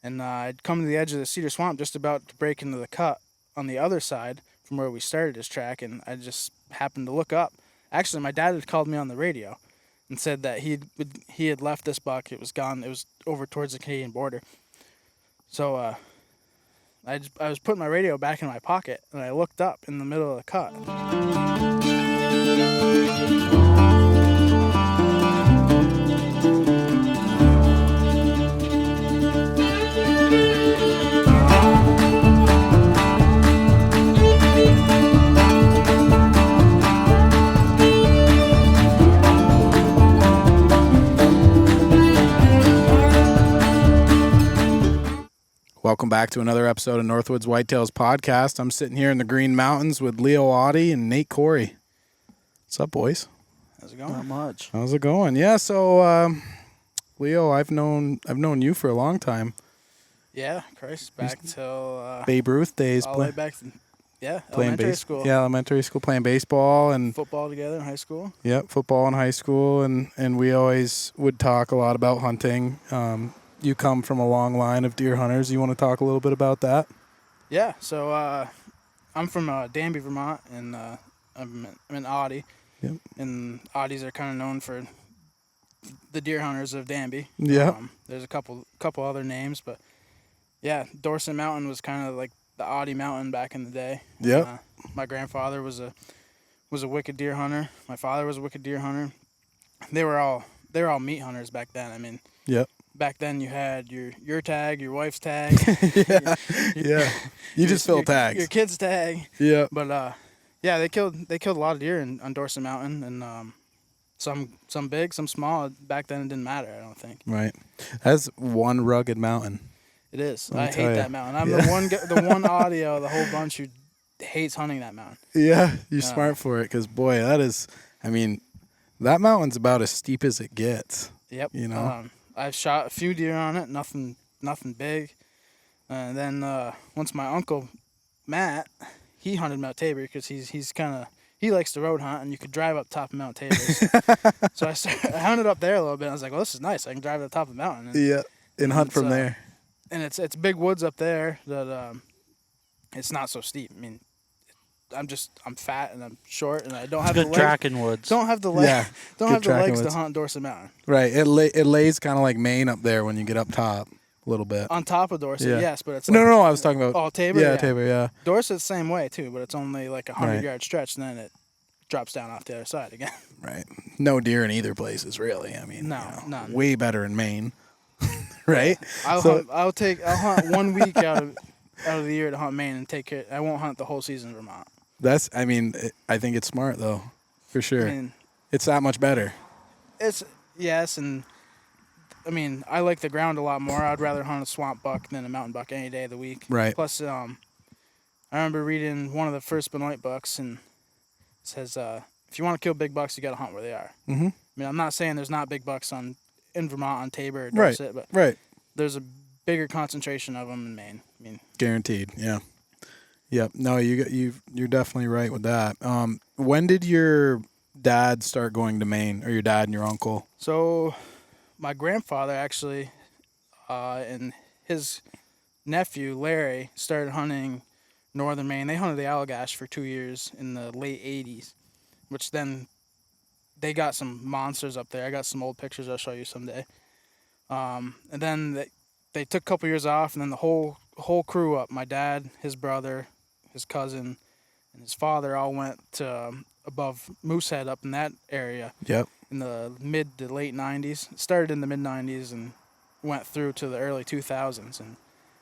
And I'd come to the edge of the cedar swamp just about to break into the cut on the other side from where we started his track, and I just happened to look up. Actually, my dad had called me on the radio and said that he had left this buck. It was gone. It was over towards the Canadian border. So I was putting my radio back in my pocket, and I looked up in the middle of the cut. Welcome back to another episode of Northwoods Whitetails Podcast. I'm sitting here in the Green Mountains with Leo Audy and Nate Corey. What's up, boys? How's it going? Not much. How's it going? Yeah, so Leo, I've known you for a long time. Yeah, Christ, back till Babe Ruth days. all the way back to playing elementary school. Yeah, elementary school, playing baseball and Football together in high school. Yep, football in high school, and we always would talk a lot about hunting. You come from a long line of deer hunters. You want to talk a little bit about that? Yeah, so I'm from Danby, Vermont, and I'm in Audy. Yep. And Audis are kind of known for the deer hunters of Danby. Yeah. There's a couple other names, but yeah, Dorset Mountain was kind of like the Audy Mountain back in the day. Yep. My grandfather was a wicked deer hunter. My father was a wicked deer hunter. They were all meat hunters back then. I mean. Yep. Back then, you had your tag, your wife's tag. Yeah. You just fill tags. Your kid's tag. Yeah. But yeah, they killed a lot of deer on Dorset Mountain, and some big, some small. Back then, it didn't matter. I don't think. Right. That's one rugged mountain. It is. Let me I tell hate ya. that mountain. I'm the one audio of the whole bunch who hates hunting that mountain. Yeah, you're smart for it, because boy, that mountain's about as steep as it gets. Yep. You know. I've shot a few deer on it. Nothing big. And then once my uncle Matt, he hunted Mount Tabor because he likes to road hunt, and you could drive up top of Mount Tabor. So I hunted up there a little bit. I was like, well, this is nice. I can drive to the top of the mountain. And hunt from there. And it's big woods up there that it's not so steep. I mean, I'm fat and I'm short and I don't have Good the legs. tracking woods. Don't have the legs. Yeah, don't good have the tracking legs woods. to hunt Dorset Mountain. Right. It lays kind of like Maine up there when you get up top a little bit. On top of Dorset, Yeah. yes, but it's No, I was talking about. Oh, Tabor. Yeah, Tabor. Yeah. Dorset's the same way too, but it's only like a 100 Right. yard stretch, and then it drops down off the other side again. Right. No deer in either places, really. I mean, No, none. Way better in Maine. Right. I'll hunt 1 week out of the year to hunt Maine and take it. I won't hunt the whole season in Vermont. I think it's smart though, for sure. I mean, It's that much better. yes, and I mean, I like the ground a lot more. I'd rather hunt a swamp buck than a mountain buck any day of the week. Right. Plus, I remember reading one of the first Benoit books, and it says, if you want to kill big bucks, you got to hunt where they are. Mm-hmm. I mean, I'm not saying there's not big bucks in Vermont on Tabor or Right. Dorset, but Right. there's a bigger concentration of them in Maine. I mean, Guaranteed. Yeah. Yep. No, you're definitely right with that. When did your dad start going to Maine, or your dad and your uncle? so my grandfather actually, and his nephew Larry started hunting northern Maine. They hunted the Allagash for 2 years in the late 80s, which then they got some monsters up there. I got some old pictures I'll show you someday. And then they took a couple years off, and then the whole crew up, my dad, his brother, his cousin, and his father all went to above Moosehead up in that area. Yep. In the mid to late 90s. It started in the mid 90s and went through to the early 2000s.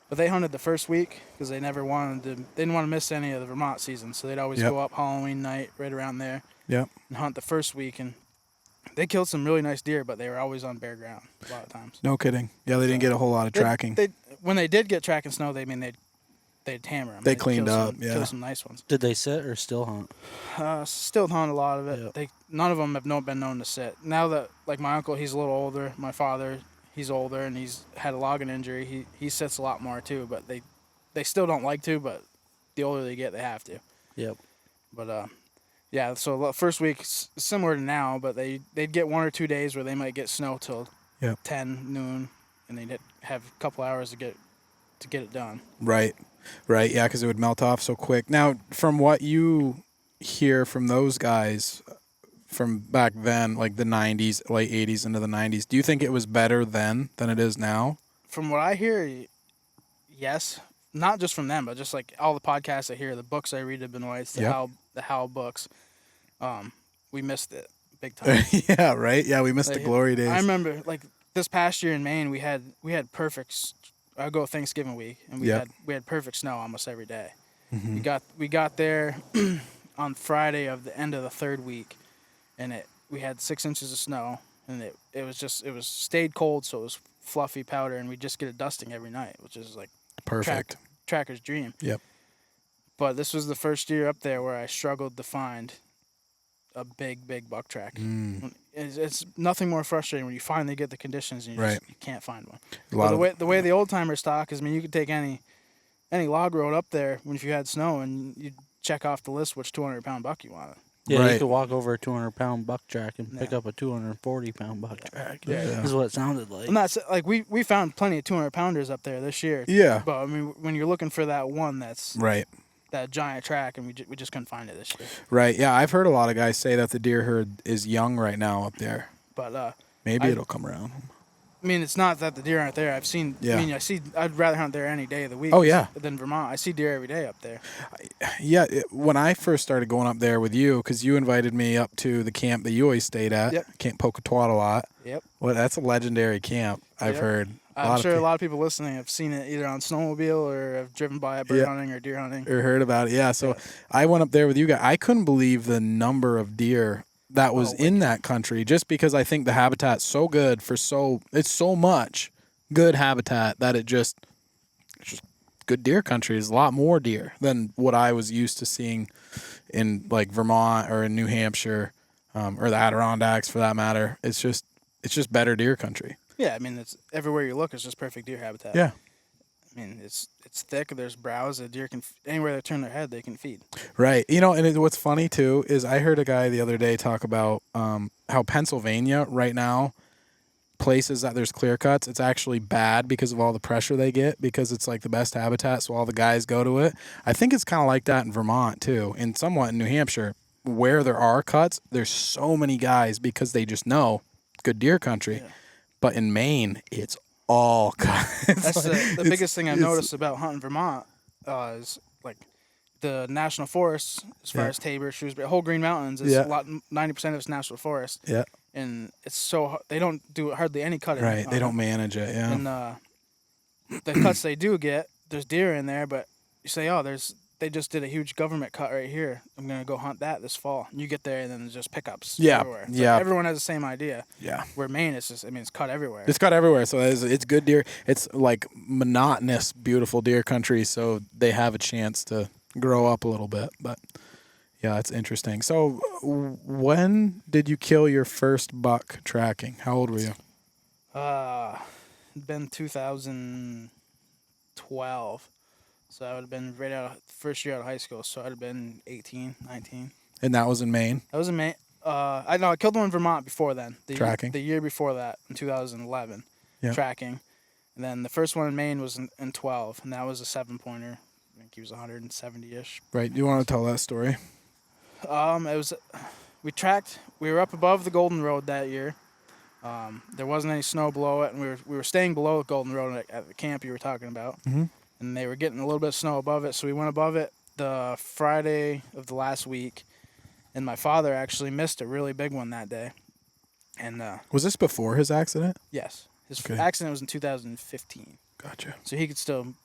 But they hunted the first week because they didn't want to miss any of the Vermont season. So they'd always Yep. go up Halloween night right around there. Yep. And hunt the first week. And they killed some really nice deer, but they were always on bare ground a lot of times. No kidding. Yeah, they didn't get a whole lot of tracking. When they did get tracking snow, they'd hammer them. They cleaned up, yeah. Kill some nice ones. Did they sit or still hunt? Still hunt a lot of it. Yep. None of them have been known to sit. Now that, like, my uncle, he's a little older. My father, he's older, and he's had a logging injury. He sits a lot more too, but they still don't like to. But the older they get, they have to. Yep. But yeah. So the first week similar to now, but they'd get 1 or 2 days where they might get snow till Yep. 10 noon, and they'd have a couple hours to get to get it done. Right. Yeah, because it would melt off so quick. Now, from what you hear from those guys from back then, like the 90s, late 80s into the 90s, do you think it was better then than it is now? From what I hear, yes. Not just from them, but just like all the podcasts I hear, the books I read have been White's, the How books. We missed it big time. Yeah, right. Yeah, we missed the glory days. I remember like this past year in Maine, we had perfect. I go Thanksgiving week, and we had perfect snow almost every day. Mm-hmm. We got there on Friday of the end of the third week, and we had 6 inches of snow, and it was stayed cold, so it was fluffy powder, and we just get a dusting every night, which is like perfect. Tracker's dream. Yep. But this was the first year up there where I struggled to find a big buck track. It's nothing more frustrating when you finally get the conditions and you can't find one. The way the old timers talk is, I mean, you could take any log road up there if you had snow and you check off the list which 200-pound buck you wanted. Yeah, you could walk over a 200-pound buck track and pick up a 240-pound buck track. Yeah. Is what it sounded like. I'm not like we found plenty of 200-pounders up there this year. Yeah. But I mean, when you're looking for that one that's that giant track, and we just couldn't find it this year. Right. Yeah, I've heard a lot of guys say that the deer herd is young right now up there. But maybe it'll come around. I mean, it's not that the deer aren't there. I've seen. Yeah. I mean, I'd rather hunt there any day of the week. Oh yeah. Than Vermont. I see deer every day up there. Yeah. When I first started going up there with you, because you invited me up to the camp that you always stayed at, Camp Pocatello. Yep. Well, that's a legendary camp. I've heard. I'm sure a lot of people listening have seen it either on snowmobile or have driven by it bird hunting or deer hunting. Or heard about it. Yeah. So I went up there with you guys. I couldn't believe the number of deer that was in that country, just because I think the habitat's so good it's so much good habitat that it's just good deer country. There's a lot more deer than what I was used to seeing in like Vermont or in New Hampshire, or the Adirondacks for that matter. It's just better deer country. Yeah, I mean, it's everywhere you look, it's just perfect deer habitat. Yeah. I mean, it's thick. There's browse. A deer can anywhere they turn their head, they can feed. Right. You know, and what's funny too is I heard a guy the other day talk about how Pennsylvania right now, places that there's clear cuts, it's actually bad because of all the pressure they get, because it's like the best habitat, so all the guys go to it. I think it's kind of like that in Vermont too, and somewhat in New Hampshire, where there are cuts. There's so many guys because they just know good deer country. Yeah. But in Maine, it's all cuts. That's the biggest thing I've noticed about hunting Vermont is like the national forests, as far as Tabor, Shrewsbury, whole Green Mountains is 90% of it's national forest. Yeah. And it's so they don't do hardly any cutting. Right. They don't manage it. Yeah. And the cuts they do get, there's deer in there, but you say, they just did a huge government cut right here. I'm gonna go hunt that this fall. And you get there, and then there's just pickups. Everywhere. It's like everyone has the same idea. Yeah. Where Maine is just, I mean, it's cut everywhere. It's cut everywhere, so it's good deer. It's like monotonous, beautiful deer country, so they have a chance to grow up a little bit. But yeah, it's interesting. So when did you kill your first buck tracking? How old were you? Been 2012. So I would have been right out first year out of high school. So I'd have been 18, 19. And that was in Maine? That was in Maine. I killed one in Vermont before then. Tracking? The year before that, in 2011. Yep. Tracking. And then the first one in Maine was in 12, and that was a 7-pointer. I think he was 170-ish. Right. Do you want to tell that story? It was, we were up above the Golden Road that year. There wasn't any snow below it, and we were staying below the Golden Road at the camp you were talking about. Mm-hmm. And they were getting a little bit of snow above it, so we went above it the Friday of the last week, and my father actually missed a really big one that day. And was this before his accident? Yes, his accident was in 2015. Gotcha. So he could still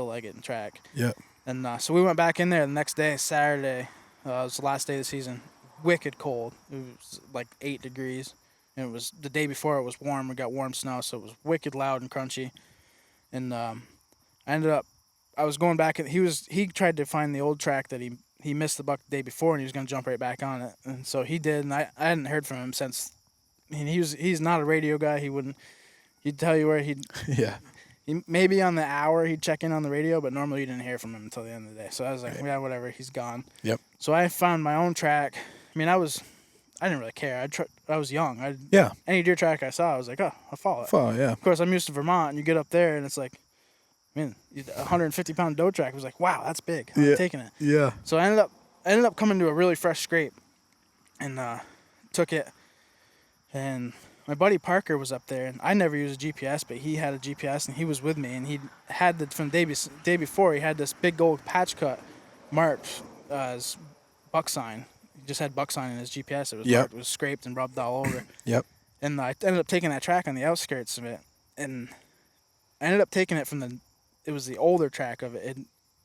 leg it and track. Yep. And so we went back in there the next day, Saturday. It was the last day of the season. Wicked cold. It was like 8 degrees, and it was the day before. It was warm. We got warm snow, so it was wicked loud and crunchy. And I was going back, and he tried to find the old track that he missed the buck the day before, and he was going to jump right back on it. And so he did, and I hadn't heard from him since. I mean, he's not a radio guy. He'd tell you where he maybe on the hour he'd check in on the radio, but normally you didn't hear from him until the end of the day. So I was like, yeah, whatever, he's gone. Yep. So I found my own track. I mean, I didn't really care. I was young. Any deer track I saw, I was like, oh, I'll follow it. Yeah. Of course, I'm used to Vermont, and you get up there, and it's like, I mean, a 150-pound doe track was like, wow, that's big. I'm taking it. Yeah. So I ended up coming to a really fresh scrape, and took it. And my buddy Parker was up there, and I never used a GPS, but he had a GPS, and he was with me, and he had from the day before, he had this big gold patch cut marked as buck sign. He just had buck sign in his GPS. It was marked, it was scraped and rubbed all over. Yep. And I ended up taking that track on the outskirts of it, and I ended up taking it it was the older track of it.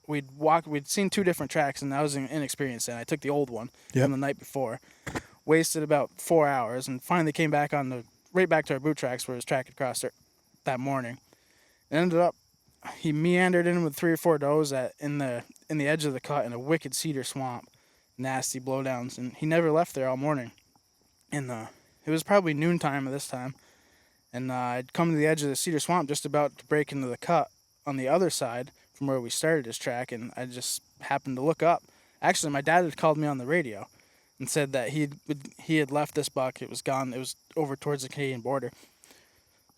We'd seen 2 different tracks, and I was inexperienced, and I took the old one from the night before. Wasted about 4 hours, and finally came back right back to our boot tracks where his track had crossed that morning. And ended up, he meandered in with 3 or 4 does in the edge of the cut in a wicked cedar swamp, nasty blowdowns, and he never left there all morning. And it was probably noontime at this time, and I'd come to the edge of the cedar swamp just about to break into the cut on the other side from where we started his track, and I just happened to look up. Actually, my dad had called me on the radio and said that he had left this buck. It was gone. It was over towards the Canadian border.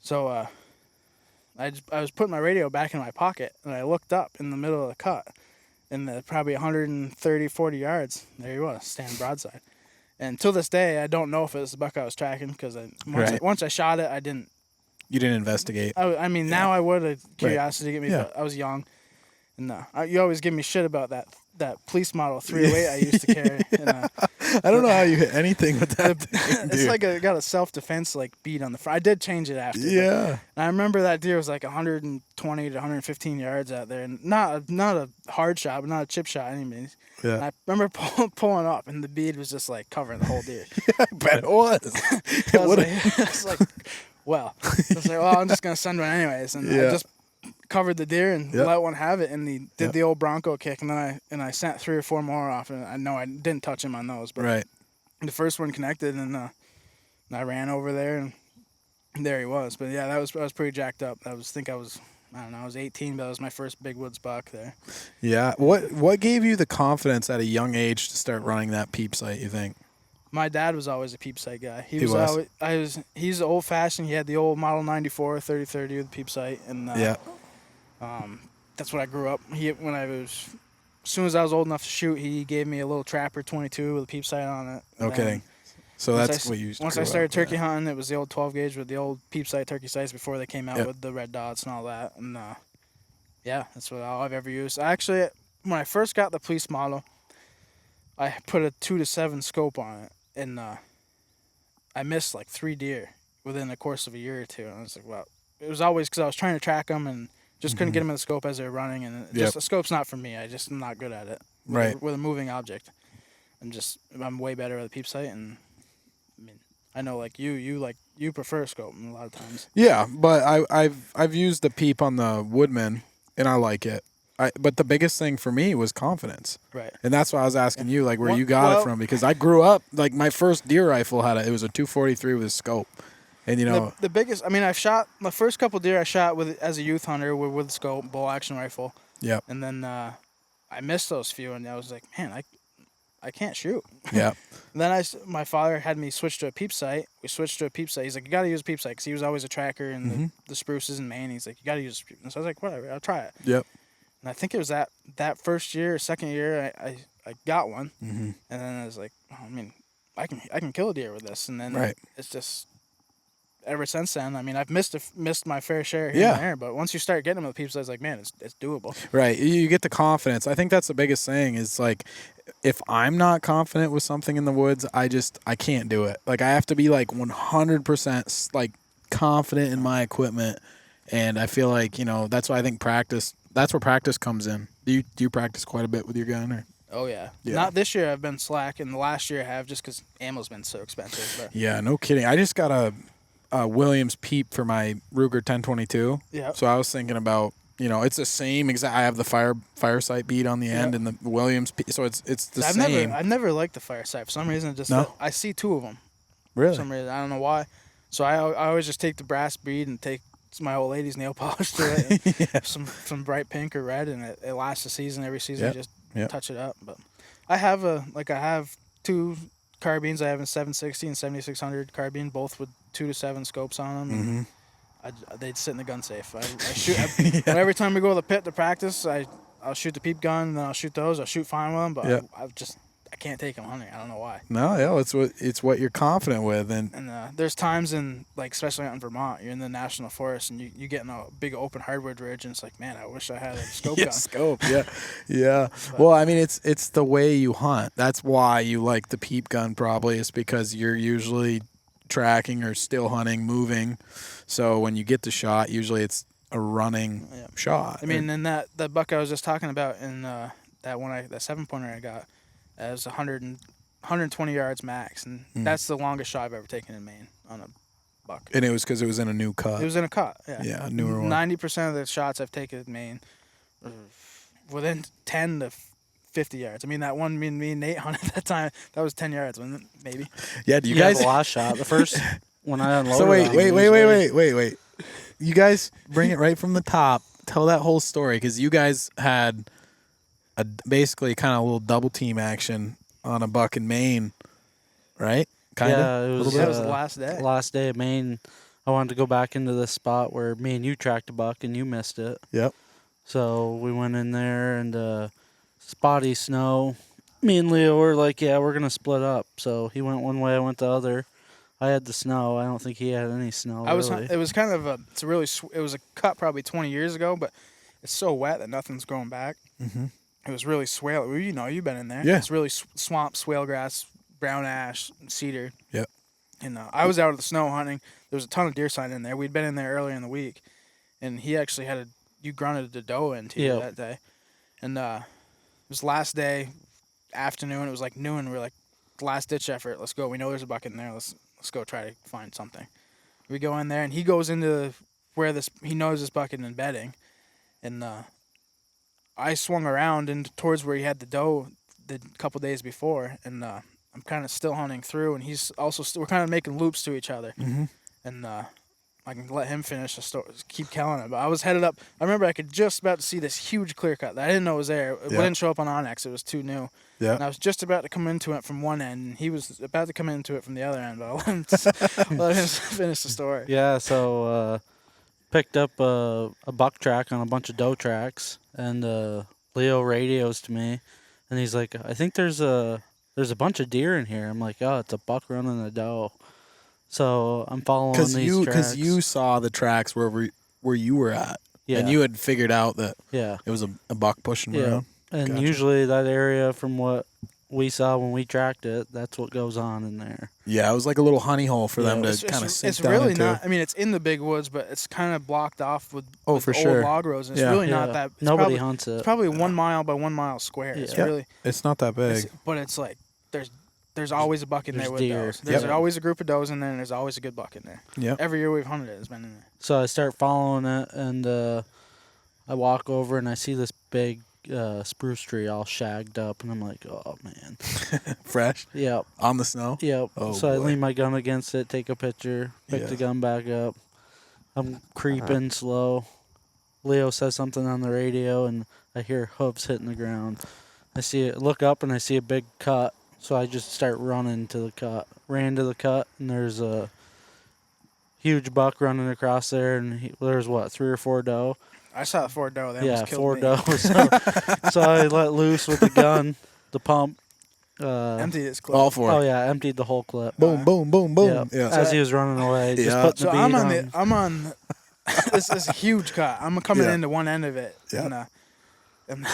So I was putting my radio back in my pocket, and I looked up in the middle of the cut, and probably 130, 40 yards, there he was, standing broadside. And till this day, I don't know if it was the buck I was tracking, because once I shot it, I didn't. You didn't investigate. I mean, now I would have curiosity to get me, but I was young. And you always give me shit about that police model 308 I used to carry. And, I don't know how you hit anything with that thing, it's like got a self-defense bead on the front. I did change it after. Yeah. And I remember that deer was like 120 to 115 yards out there, and not a hard shot, but not a chip shot anyways. Yeah. And I remember pulling up, and the bead was just like covering the whole deer. I bet it was. I was like, well, I'm just gonna send one anyways, and I just covered the deer and let one have it, and he did the old Bronco kick, and then I sent 3 or 4 more off, and I know I didn't touch him on those, but the first one connected, and I ran over there, and there he was. But yeah, I was pretty jacked up. I was 18, but that was my first big woods buck there. Yeah. What gave you the confidence at a young age to start running that peep sight, you think? My dad was always a peep sight guy. He's old fashioned. He had the old Model 94 3030 with the peep sight, and that's what I grew up. As soon as I was old enough to shoot, he gave me a little Trapper 22 with a peep sight on it. Okay. So that's what you. Once I started turkey hunting, it was the old 12 gauge with the old peep sight turkey sights before they came out with the red dots and all that. And that's all I've ever used. Actually, when I first got the police model, I put a 2-7 scope on it, and I missed like 3 deer within the course of a year or 2. And I was like, well, it was always because I was trying to track them and just couldn't get them in the scope as they were running. And the scope's not for me. I'm not good at it. With a moving object, I'm way better with a peep sight. And I mean, I know you prefer a scope a lot of times. Yeah, but I've used the peep on the Woodman, and I like it. But the biggest thing for me was confidence. Right. And that's why I was asking you, where you got it from, because I grew up, my first deer rifle it was a 243 with a scope. And the biggest, I shot my first couple deer I shot as a youth hunter with a scope, bow action rifle. Yeah. And then I missed those few, and I was like, man, I can't shoot. Yeah. Then my father had me switch to a peep sight. We switched to a peep sight. He's like, you got to use a peep sight, because he was always a tracker in the spruces in Maine. He's like, you got to use a peep. And so I was like, whatever, I'll try it. Yep. And I think it was that first year or second year I got one, and then I was like, I can kill a deer with this, and then it's just ever since then. I've missed my fair share here and there, but once you start getting them with peeps, I was like, man, it's doable. Right, you get the confidence. I think that's the biggest thing is if I'm not confident with something in the woods, I can't do it. I have to be 100% confident in my equipment, and I feel that's why I think practice. That's where practice comes in. Do you practice quite a bit with your gun? Or? Oh, yeah. Not this year. I've been slack, and the last year I have just because ammo's been so expensive. But. Yeah, no kidding. I just got a Williams peep for my Ruger 1022. Yeah. So I was thinking about, it's the same exact. I have the fire sight bead on the end and the Williams peep. So it's the same. I've never liked the fire sight. For some reason, I see 2 of them. Really? For some reason. I don't know why. So I always just take the brass bead and take my old lady's nail polish to it, some bright pink or red, and it lasts a season. Every season, you just touch it up. But I have I have 2 carbines. I have a 760 and 7600 carbine, both with 2-7 scopes on them. they'd sit in the gun safe. I shoot every time we go to the pit to practice. I'll shoot the peep gun, and then I'll shoot those. I'll shoot fine with them, but Yeah. I can't take them hunting. I don't know why. No, yeah, it's what you're confident with, and There's times in, like, especially out in Vermont, you're in the national forest and you get in a big open hardwood ridge, and it's like, man, I wish I had a scope gun. Scope, yeah. Well, I mean, it's the way you hunt. That's why you like the peep gun, probably, is because you're usually tracking or still hunting, moving. So when you get the shot, usually it's a running shot. I mean, in that buck I was just talking about, in that 7-pointer I got, it was 120 yards max, and that's the longest shot I've ever taken in Maine on a buck. And it was because it was in a new cut. It was in a cut, yeah. Yeah, a newer one. 90% of the shots I've taken in Maine are within 10 to 50 yards. I mean, that one me and Nate hunted at that time, that was 10 yards, wasn't it? Maybe. Yeah, do you Yeah, guys... the last shot. The first when I unloaded. So wait. wait. You guys bring it right from the top. Tell that whole story, because you guys had basically kind of a little double team action on a buck in Maine, right? Yeah, it was the last day. Last day of Maine. I wanted to go back into this spot where me and you tracked a buck and you missed it. Yep. So we went in there and spotty snow. Me and Leo were like, yeah, we're gonna split up. So he went one way, I went the other. I had the snow. I don't think he had any snow. It was kind of it was a cut probably 20 years ago, but it's so wet that nothing's growing back. Mm-hmm. It was really swale. You know, you've been in there. Yeah. It's really swamp, swale grass, brown ash, cedar. Yep. And I was out of the snow hunting. There was a ton of deer sign in there. We'd been in there earlier in the week, and he actually you grunted a doe into you that day. And it was last day, afternoon. It was like noon. We were like, last ditch effort. Let's go. We know there's a buck in there. Let's go try to find something. We go in there, and he goes into where he knows this buck is in bedding, and I swung around and towards where he had the doe the couple days before, and I'm kind of still hunting through, and he's also we're kind of making loops to each other, and I can let him finish the story, keep telling it. But I was headed up. I remember I could just about to see this huge clear cut that I didn't know was there. It didn't show up on Onyx. It was too new. Yeah. And I was just about to come into it from one end, and he was about to come into it from the other end. But I let him finish the story. Yeah, so picked up a buck track on a bunch of doe tracks, and Leo radios to me, and he's like, I think there's a bunch of deer in here. I'm like, oh, it's a buck running a doe. So I'm following these tracks. Because you saw the tracks where you were at, and you had figured out that it was a buck pushing around. And Gotcha. usually that area, from what we saw when we tracked it, that's what goes on in there. Yeah, it was like a little honey hole for them to kind of sink down into. It's really not. I mean, it's in the big woods, but it's kind of blocked off with for old sure log roads. And it's really not that. Nobody hunts it. It's probably 1 mile by 1 mile square. Yeah. It's really. It's not that big. But it's like there's always a buck in there with deer. does. There's always a group of does in there, and there's always a good buck in there. Yeah. Every year we've hunted it, has been in there. So I start following it, and I walk over and I see this big spruce tree all shagged up, and I'm like, oh man. Fresh? Yep. On the snow? Yep. Oh, so I boy. lean my gun against it, take a picture, pick the gun back up. I'm creeping slow. Leo says something on the radio, and I hear hooves hitting the ground. I see it, look up, and I see a big cut. So I just start running to the cut. Ran to the cut, and there's a huge buck running across there, and there's 3 or 4 doe. I saw the 4 doe. They almost killed 4 me. doe. So I let loose with the gun, the pump. Emptied his clip. All 4. Oh yeah, emptied the whole clip. Boom, boom, boom, boom. Yeah. Yeah. As he was running away, just Yeah. putting So the bead I'm on this is a huge cut. I'm coming into one end of it. Yeah. And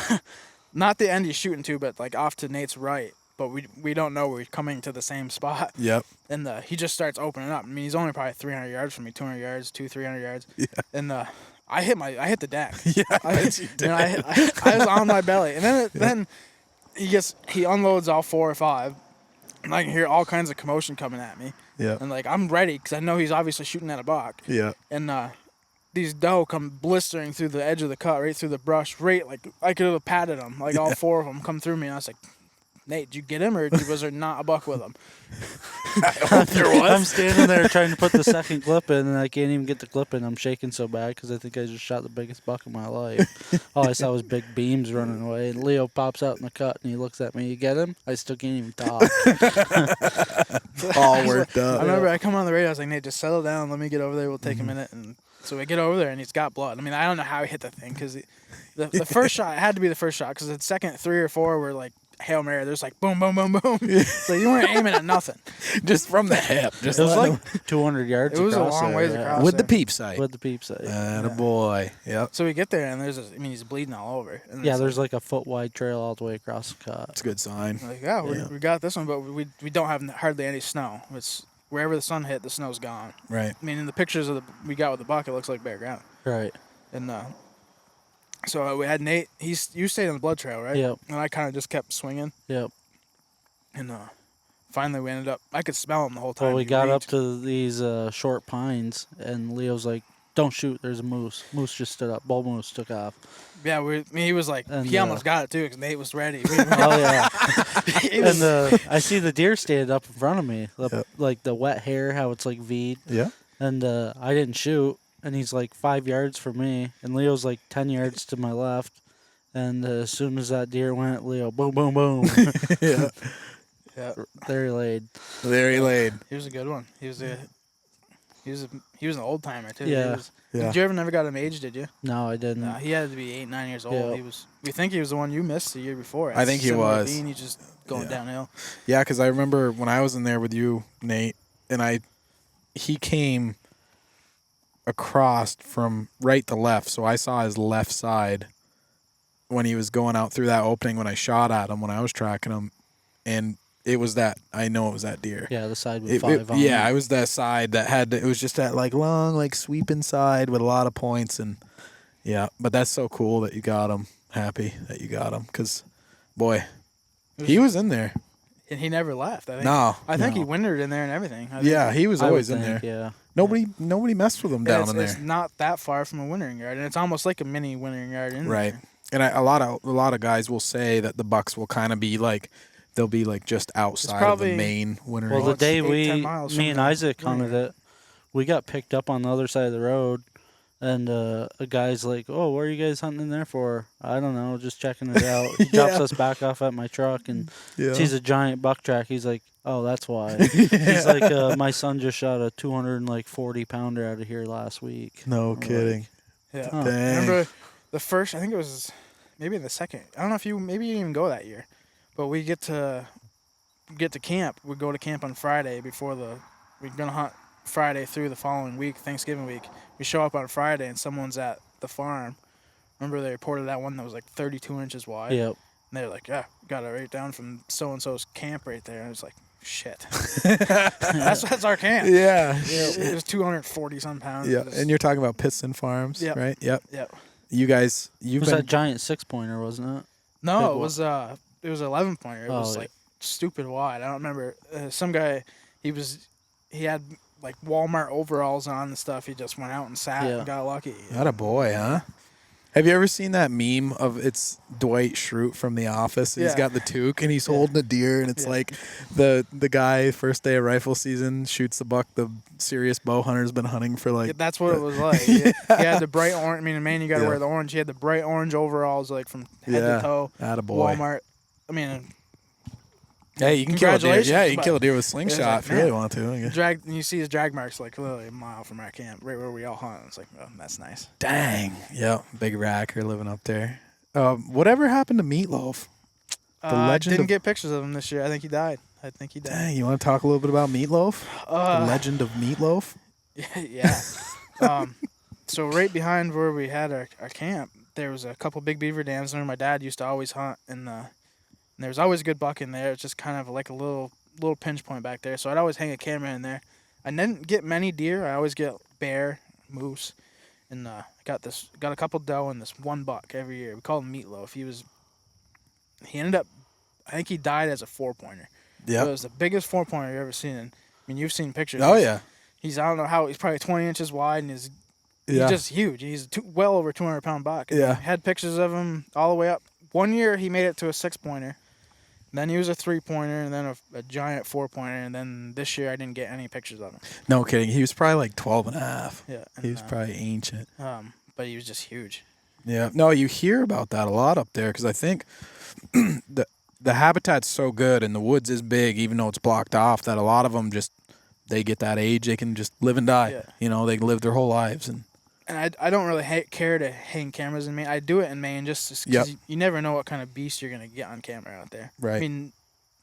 not the end he's shooting to, but like off to Nate's right. But we don't know we're coming to the same spot. Yep. And he just starts opening up. I mean, he's only probably 300 yards from me, 200 yards, 300 yards. Yeah. And I hit the deck. Yeah, I was on my belly. And then he unloads all 4 or 5. And I can hear all kinds of commotion coming at me. Yeah. And like I'm ready because I know he's obviously shooting at a buck. Yeah. And these doe come blistering through the edge of the cut, right through the brush, right like I could have patted them. Like all 4 of them come through me, and I was like, Nate, did you get him, or was there not a buck with him? I'm standing there trying to put the second clip in, and I can't even get the clip in. I'm shaking so bad because I think I just shot the biggest buck in my life. All I saw was big beams running away. And Leo pops out in the cut, and he looks at me. You get him? I still can't even talk. All worked up. I remember I come on the radio. I was like, Nate, just settle down. Let me get over there. We'll take a minute. And So we get over there and he's got blood. I mean, I don't know how he hit the thing because the first shot had to be the first shot because the second 3 or 4 were like Hail Mary. There's like boom, boom, boom, boom. So you weren't aiming at nothing. Just from the hip. Just It was let like 200 yards. It was a across long there, ways yeah. across. with the there. peep sight. With the peep sight. Attaboy. Yep. So we get there and he's bleeding all over. And Yeah, it's there's like a foot wide trail all the way across the cut. It's a good sign. like we got this one, but we don't have hardly any snow. It's wherever the sun hit, the snow's gone. Right. I mean, in the pictures we got with the buck, it looks like bare ground. Right. And so we had Nate. You stayed on the blood trail, right? Yep. And I kind of just kept swinging. Yep. And finally, we ended up. I could smell him the whole time. Well, we He got up reeked. to these short pines, and Leo's like, "Don't shoot! There's a moose." Moose just stood up. Bull moose took off. Yeah, he was like, And, he almost got it too because Nate was ready. Oh yeah. He was- And I see the deer stand up in front of me, Yep. like the wet hair, how it's like V'd. Yeah. And I didn't shoot, and he's like 5 yards from me, and Leo's like 10 yards to my left. And as soon as that deer went, Leo, boom, boom, boom. Yeah. yeah, There he laid. There he laid. he was a good one. He was an old timer too. Yeah. Yeah. Did you ever never got him aged? Did you? No, I didn't. No, he had to be 8, 9 years old. Yeah. He was. We think he was the one you missed the year before. I think he Similar was. Bean, he's just going Yeah. downhill. Yeah, because I remember when I was in there with you, Nate, and he came across from right to left, so I saw his left side when he was going out through that opening when I shot at him when I was tracking him, and it was that I know it was that deer. Yeah, the side with It- 5 on yeah, it. it was that side that it was just that like long, like sweeping side with a lot of points, and yeah, but that's so cool that you got him. Happy that you got him, because boy, he was in there. And he never left. I think. No, I think no. he wintered in there and everything. I think Yeah, he was I would always in think, there. Yeah. Nobody messed with him And down it's, in there. It's not that far from a wintering yard, and it's almost like a mini wintering yard in Right. there. And a lot of guys will say that the bucks will kind of be like they'll be like just outside of probably- the main winter. Well, the it's day 8, 10 miles me from and the Isaac winter hunted yard. it, we got picked up on the other side of the road, and a guy's like, "Oh, what are you guys hunting in there for?" I don't know, just checking it out. He drops Yeah. us back off at my truck and yeah. sees a giant buck track. He's like, "Oh, that's why." He's like, "My son just shot a 240 pounder out of here last week." No I'm like, kidding. Yeah. Huh. Dang. Remember the first? I think it was maybe the second. I don't know if maybe you didn't even go that year, but we get to camp. We go to camp on Friday before we're gonna hunt Friday through the following week, Thanksgiving week. We show up on Friday and someone's at the farm. Remember they reported that one that was like 32 inches wide. Yep. And they're like, yeah, got it right down from so and so's camp right there. And it's like, shit. that's our camp. Yeah. It was 240 some pounds. Yeah. It was- And you're talking about Piston Farms, Yep. right? Yep. Yep. You guys, It you've was been that giant 6-pointer, wasn't it? No, Big it one. was 11 pointer. It Oh, was yeah. like stupid wide. I don't remember. Some guy, he had like Walmart overalls on and stuff. He just went out and sat Yeah. and got lucky. not a boy, huh? Have you ever seen that meme of it's Dwight Schrute from The Office? And He's Yeah. got the toque and he's holding a deer, and it's Yeah. like the guy first day of rifle season shoots the buck the serious bow hunter's been hunting for like. Yeah, that's what it was like. He had the bright orange. I mean, in Maine, you got to Yeah. wear the orange. He had the bright orange overalls, like from head Yeah. to toe. Attaboy. Walmart. I mean, Hey, you can kill a deer. Congratulations, Yeah, you can but kill a deer with it's slingshot like, if you really man. want to. I guess. and you see his drag marks like literally a mile from our camp, right where we all hunt. It's like, oh, that's nice. Dang. Yep. Big racker living up there. Whatever happened to Meatloaf? I legend didn't of- get pictures of him this year. I think he died. Dang, you want to talk a little bit about Meatloaf? The legend of Meatloaf? Yeah. So right behind where we had our camp, there was a couple big beaver dams where my dad used to always hunt, and there was always a good buck in there. It's just kind of like a little pinch point back there. So I'd always hang a camera in there. I didn't get many deer. I always get bear, moose, and got a couple doe and this one buck every year. We called him Meatloaf. He ended up, I think he died as a 4-pointer. It was the biggest 4-pointer you've ever seen. And, I mean, you've seen pictures. Oh, yeah. He's I don't know how he's probably 20 inches wide and he's Yeah. just huge. He's well over 200-pound buck. And Yeah. I had pictures of him all the way up. One year he made it to a 6-pointer. Then he was a 3-pointer, and then a giant 4-pointer, and then this year I didn't get any pictures of him. No kidding. He was probably like 12 and a half. Yeah, He was probably ancient. but he was just huge. Yeah. No, you hear about that a lot up there because I think the habitat's so good and the woods is big, even though it's blocked off, that a lot of them they get that age, they can just live and die. Yeah. You know, they live their whole lives. And and I don't really care to hang cameras in Maine. I do it in Maine just because Yep. you never know what kind of beast you're gonna get on camera out there. Right. I mean,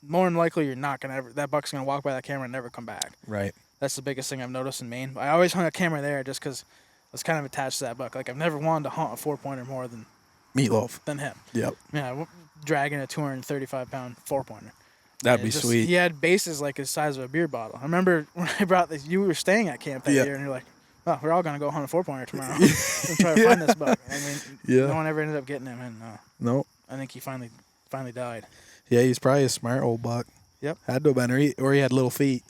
more than likely you're not gonna ever. That buck's gonna walk by that camera and never come back. Right. That's the biggest thing I've noticed in Maine. I always hung a camera there just because I was kind of attached to that buck. Like I've never wanted to hunt a 4-pointer more Meatloaf. than him. Yep. Yeah, dragging a 235-pound 4-pointer. That'd be sweet. He had bases like the size of a beer bottle. I remember when I brought this, you were staying at camp that year, and you're like, "Oh, we're all gonna go hunt a 4-pointer tomorrow and try to find this buck." I mean, no one ever ended up getting him, and no, I think he finally died. Yeah, he's probably a smart old buck. Yep. Had to have been, or he had little feet.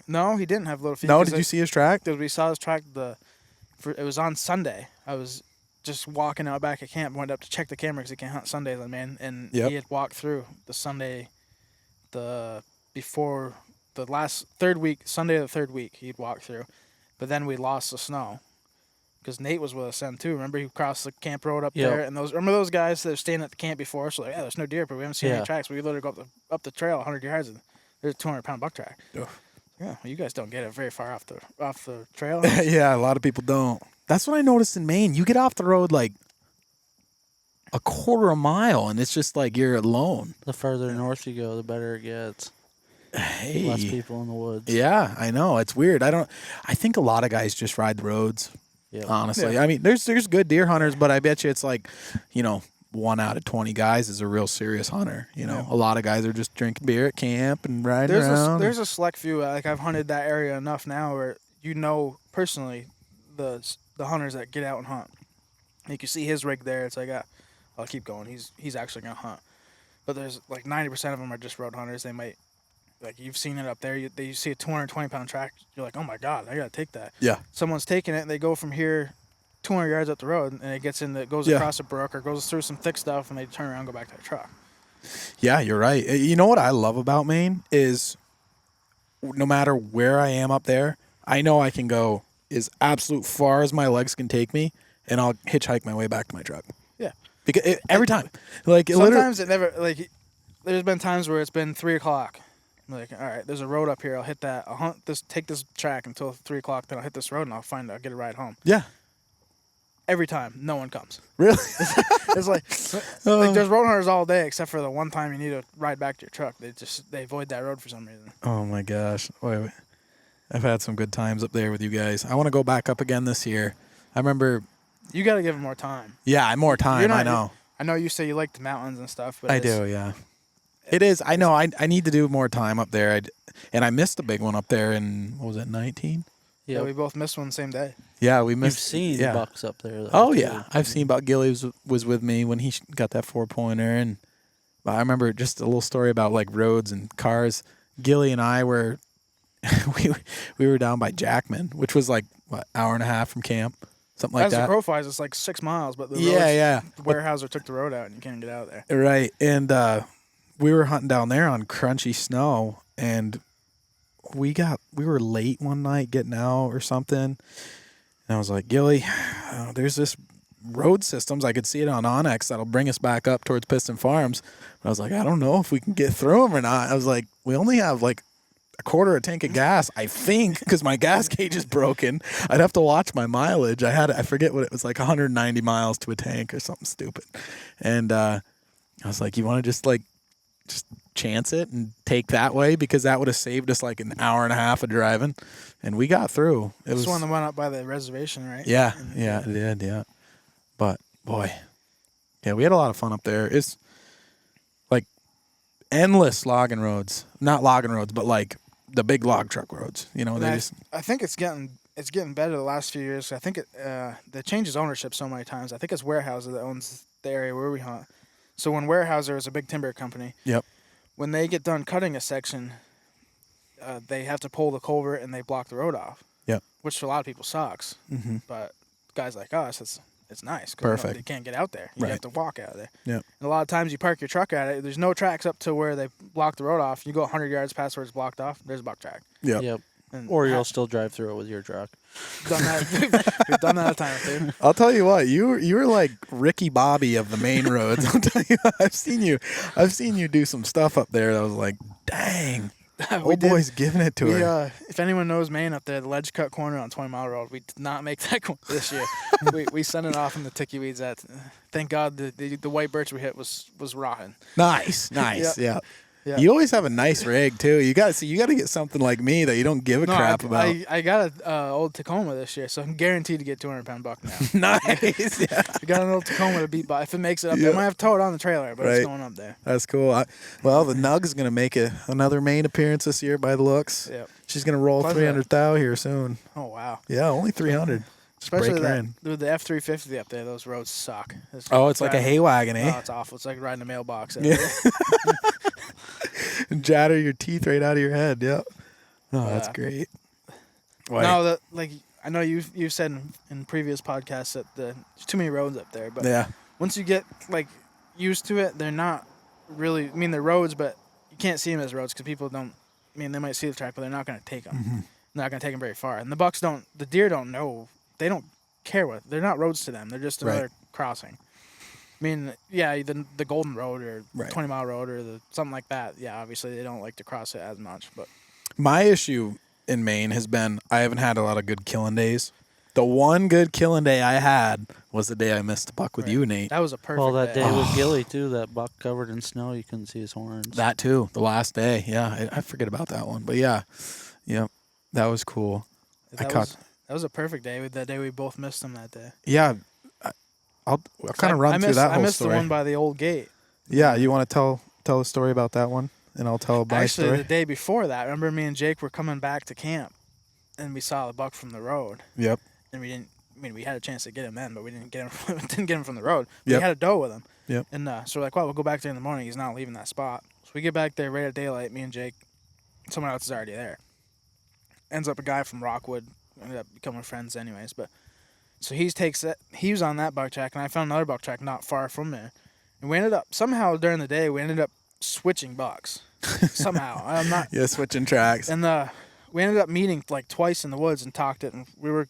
No, he didn't have little feet. No, did you see his track? We saw his track. It was on Sunday. I was just walking out back at camp, went up to check the camera because he can't hunt Sundays on Maine, and he had walked through the Sunday, before the last Sunday of the third week he'd walked through, but then we lost the snow because Nate was with us then too. Remember, he crossed the camp road up there, and remember those guys that were staying at the camp before us? Like, yeah, there's no deer, but we haven't seen any tracks. We literally go up the trail 100 yards, and there's a 200-pound buck track. Yeah, well, you guys don't get it very far off the trail. Yeah, a lot of people don't. That's what I noticed in Maine. You get off the road like a quarter of a mile, and it's just like you're alone. The further north you go, the better it gets. Hey. Less people in the woods. Yeah, I know. It's weird. I think a lot of guys just ride the roads. Yep. Honestly. Yeah. I mean, there's good deer hunters, but I bet you it's like, 1 out of 20 guys is a real serious hunter. A lot of guys are just drinking beer at camp and riding around. There's a select few. Like I've hunted that area enough now where personally the hunters that get out and hunt. You can see his rig there. It's like, I'll keep going. He's actually gonna hunt. But there's like 90% of them are just road hunters. They might, like you've seen it up there. You see a 220-pound track. You're like, oh my god, I gotta take that. Yeah. Someone's taking it, and they go from here 200 yards up the road, and it goes across a brook or goes through some thick stuff, and they turn around and go back to their truck. Yeah, you're right. You know what I love about Maine is no matter where I am up there, I know I can go as absolute far as my legs can take me, and I'll hitchhike my way back to my truck. Yeah. Because every time. Like sometimes it never, like, there's been times where it's been 3 o'clock. I'm like, all right, there's a road up here. I'll hit that. I'll hunt this, take this track until 3 o'clock. Then I'll hit this road and I'll get a ride home. Yeah. Every time, no one comes. Really? It's like there's road hunters all day, except for the one time you need to ride back to your truck. They avoid that road for some reason. Oh my gosh. Wait. I've had some good times up there with you guys. I want to go back up again this year. I remember. You got to give them more time. Yeah, more time. I know. I know you say you like the mountains and stuff, but I do. Yeah. It is. I know. I need to do more time up there. And I missed a big one up there in, what was it, 19? Yeah, we both missed one the same day. Yeah, we missed. You've seen bucks up there, though. Oh, yeah. I've seen Buck. Gilly was with me when he got that 4-pointer. And I remember just a little story about, like, roads and cars. Gilly and I were, we were down by Jackman, which was, like, what, hour and a half from camp? Something like that. As the crow flies, it's like 6 miles, but the Weyerhaeuser took the road out and you can't get out there. Right. And we were hunting down there on crunchy snow, and we were late one night getting out or something. And I was like, Gilly, there's this road systems. I could see it on Onyx that'll bring us back up towards Piston Farms. But I was like, I don't know if we can get through them or not. I was like, we only have like a quarter of a tank of gas, I think, because my gas gauge is broken. I'd have to watch my mileage. I forget what it was, like 190 miles to a tank or something stupid. And I was like, you want to just chance it and take that way, because that would have saved us like an hour and a half of driving, and we got through. It was one that went up by the reservation, right? Yeah, it did, yeah. But boy, yeah, we had a lot of fun up there. It's like endless logging roads, not logging roads, but like the big log truck roads. I think it's getting better the last few years. I think it changes ownership so many times. I think it's Weyerhaeuser that owns the area where we hunt. So when Weyerhaeuser is a big timber company, yep. When they get done cutting a section, they have to pull the culvert and they block the road off. Yep. Which for a lot of people sucks. Mm-hmm. But guys like us, it's nice. Perfect. They can't get out there. You have to walk out of there. Yep. And a lot of times you park your truck at it. There's no tracks up to where they block the road off. You go 100 yards past where it's blocked off. There's a buck track. Yep. Or you'll still drive through it with your truck. Done that. We've done that a time or two. I'll tell you what, you were like Ricky Bobby of the Maine roads. I'll tell you what, I've seen you do some stuff up there that was like, dang. Old boy's giving it to her. If anyone knows Maine up there, the ledge cut corner on 20 Mile Road, we did not make that this year. we sent it off in the ticky weeds. Thank God the white birch we hit was rotten. Nice. Yeah. Yeah. You always have a nice rig too. You got to get something like me that you don't give a crap about. I got an old Tacoma this year, so I'm guaranteed to get 200-pound buck now. Nice. Yeah. We got an old Tacoma to beat by. If it makes it up there, I might have to tow it on the trailer, but it's going up there. That's cool. The Nug's gonna make another Maine appearance this year by the looks. Yep. She's gonna roll 300 thou here soon. Oh wow. Yeah, only 300. Especially with the F350 up there, those roads suck. It's like a hay wagon, eh? Oh, it's awful. It's like riding a mailbox. Yeah. Jatter your teeth right out of your head. Yep. Oh, that's great. No, I know you've said in previous podcasts that there's too many roads up there, but once you get used to it, they're not really. I mean, they're roads, but you can't see them as roads because people don't. I mean, they might see the track, but they're not going to take them. Mm-hmm. They're not going to take them very far. And the deer don't know. They don't care what. They're not roads to them. They're just another crossing. I mean, yeah, the Golden Road or 20 Mile Road or something like that. Yeah, obviously they don't like to cross it as much. But my issue in Maine has been I haven't had a lot of good killing days. The one good killing day I had was the day I missed the buck with you, Nate. That was a perfect that day with Gilly, too, that buck covered in snow, you couldn't see his horns. That, too, the last day. Yeah, I forget about that one. But, yeah, that was cool. That was a perfect day. That day we both missed him that day. Yeah, I'll kind of run through that whole story. I missed the one by the old gate. Yeah, you want to tell a story about that one? And I'll tell my story. Actually, the day before that, remember me and Jake were coming back to camp, and we saw the buck from the road. Yep. And we didn't. I mean, we had a chance to get him then, but we didn't get him. Didn't get him from the road. Yep. We had a doe with him. Yep. And so we're like, well, we'll go back there in the morning. He's not leaving that spot. So we get back there right at daylight. Me and Jake. Someone else is already there. Ends up a guy from Rockwood. Ended up becoming friends, anyways. But so he was on that buck track, and I found another buck track not far from there. And we ended up somehow during the day we ended up switching bucks. Somehow I'm not. Yeah, switching tracks. And we ended up meeting twice in the woods and talked it, and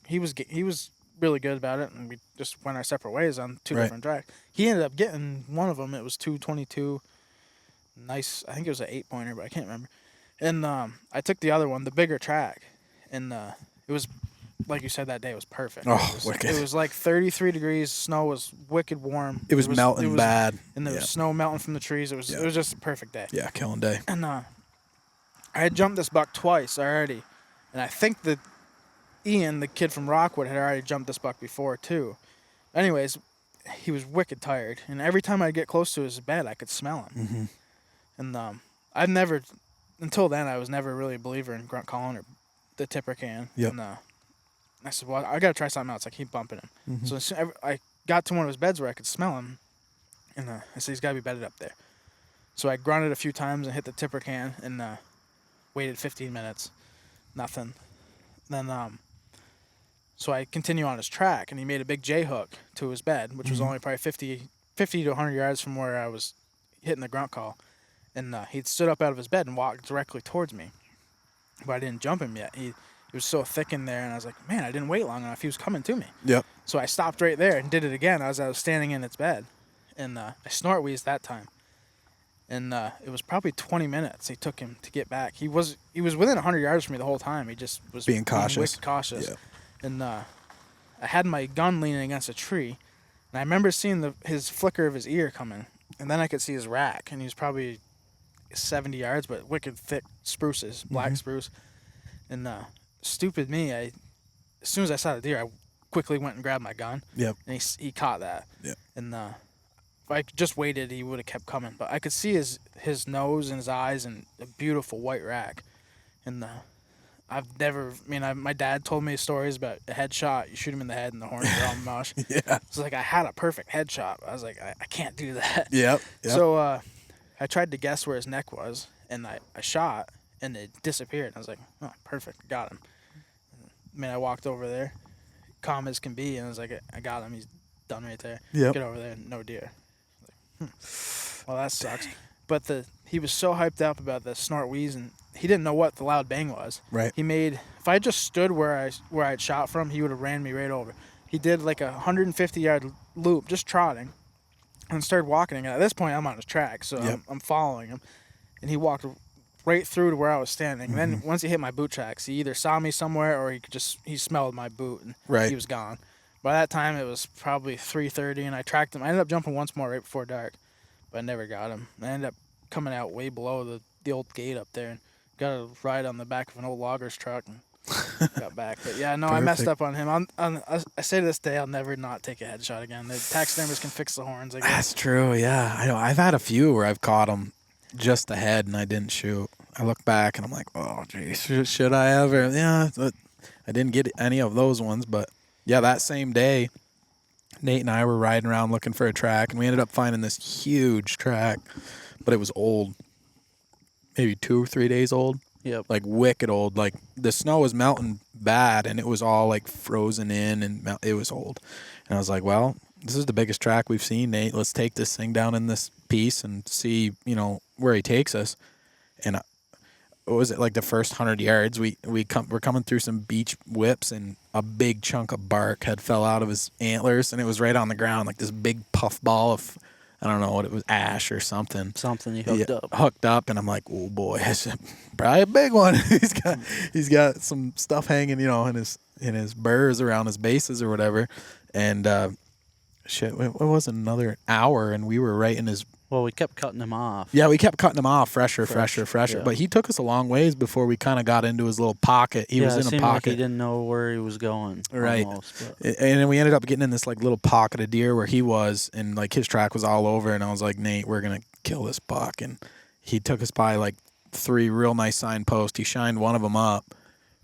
he was really good about it, and we just went our separate ways on two different tracks. He ended up getting one of them. It was 222. Nice. I think it was an 8-pointer, but I can't remember. And I took the other one, the bigger track, and it was like you said that day was perfect. Oh, wicked! It was like 33 degrees. Snow was wicked warm. It was melting bad, and there was snow melting from the trees. It was just a perfect day. Yeah, killing day. And I had jumped this buck twice already, and I think that Ian, the kid from Rockwood, had already jumped this buck before too. Anyways, he was wicked tired, and every time I'd get close to his bed, I could smell him. Mm-hmm. And I've never, until then, I was never really a believer in grunt calling or the tipper can. Yep. And I said, well, I got to try something else. I keep bumping him. Mm-hmm. So as soon as I got to one of his beds where I could smell him, and I said, he's got to be bedded up there. So I grunted a few times and hit the tipper can and waited 15 minutes. Nothing. Then so I continue on his track, and he made a big J-hook to his bed, which was only probably 50 to 100 yards from where I was hitting the grunt call. And he'd stood up out of his bed and walked directly towards me. But I didn't jump him yet. He was so thick in there, and I was like, man, I didn't wait long enough. He was coming to me. Yep. So I stopped right there and did it again as I was standing in its bed. And I snort wheezed that time. And it was probably 20 minutes it took him to get back. He was within 100 yards from me the whole time. He just was being cautious. Cautious. Yep. And I had my gun leaning against a tree, and I remember seeing his flicker of his ear coming, and then I could see his rack, and he was probably 70 yards, but wicked thick spruces, black spruce. And stupid me, as soon as I saw the deer, I quickly went and grabbed my gun. Yep. And he caught that. Yep. And if I just waited, he would have kept coming. But I could see his nose and his eyes and a beautiful white rack. And my dad told me stories about a headshot. You shoot him in the head and the horns are all mush. Yeah. It's like I had a perfect headshot. I was like, I can't do that. Yep. So I tried to guess where his neck was, and I shot, and it disappeared. I was like, oh, perfect, got him. I walked over there, calm as can be, and I was like, I got him. He's done right there. Yep. Get over there, no deer. I was like, well, that sucks. But he was so hyped up about the snort wheeze, and he didn't know what the loud bang was. Right. If I just stood where I'd shot from, he would have ran me right over. He did like a 150-yard loop, just trotting, and started walking. And at this point, I'm on his track, so I'm following him. And he walked right through to where I was standing. And then Mhm. once he hit my boot tracks, he either saw me somewhere or he smelled my boot and Right. he was gone. By that time, it was probably 3:30, and I tracked him. I ended up jumping once more right before dark, but I never got him. I ended up coming out way below the old gate up there and got a ride on the back of an old logger's truck and got back. But yeah, no, I messed Perfect. up on him. I say to this day, I'll never not take a headshot again. The taxidermist can fix the horns, I guess. That's true. Yeah, I know. I've had a few where I've caught them just the head and I didn't shoot. I look back and I'm like, oh, geez, should I ever? Yeah, but I didn't get any of those ones. But yeah, that same day, Nate and I were riding around looking for a track, and we ended up finding this huge track, but it was old, maybe 2 or 3 days old. Yep. Like wicked old. Like the snow was melting bad, and it was all like frozen in, and it was old. And I was like, well, this is the biggest track we've seen, Nate. Let's take this thing down in this piece and see, where he takes us. And what was it, like the first 100 yards? We're coming through some beach whips, and a big chunk of bark had fell out of his antlers, and it was right on the ground, like this big puff ball of, I don't know what it was, ash or something. Something he hooked up. Hooked up, and I'm like, oh boy, that's probably a big one. he's got some stuff hanging, in his burrs around his bases or whatever, and shit, it wasn't another hour, and we were right in his. Well, we kept cutting him off. Yeah, we kept cutting him off, fresher. Yeah. But he took us a long ways before we kind of got into his little pocket. He was it in a seemed pocket. like he didn't know where he was going. Right. Almost, And then we ended up getting in this like little pocket of deer where he was, and like his track was all over. And I was like, Nate, we're gonna kill this buck. And he took us by like 3 real nice signposts. He shined one of them up,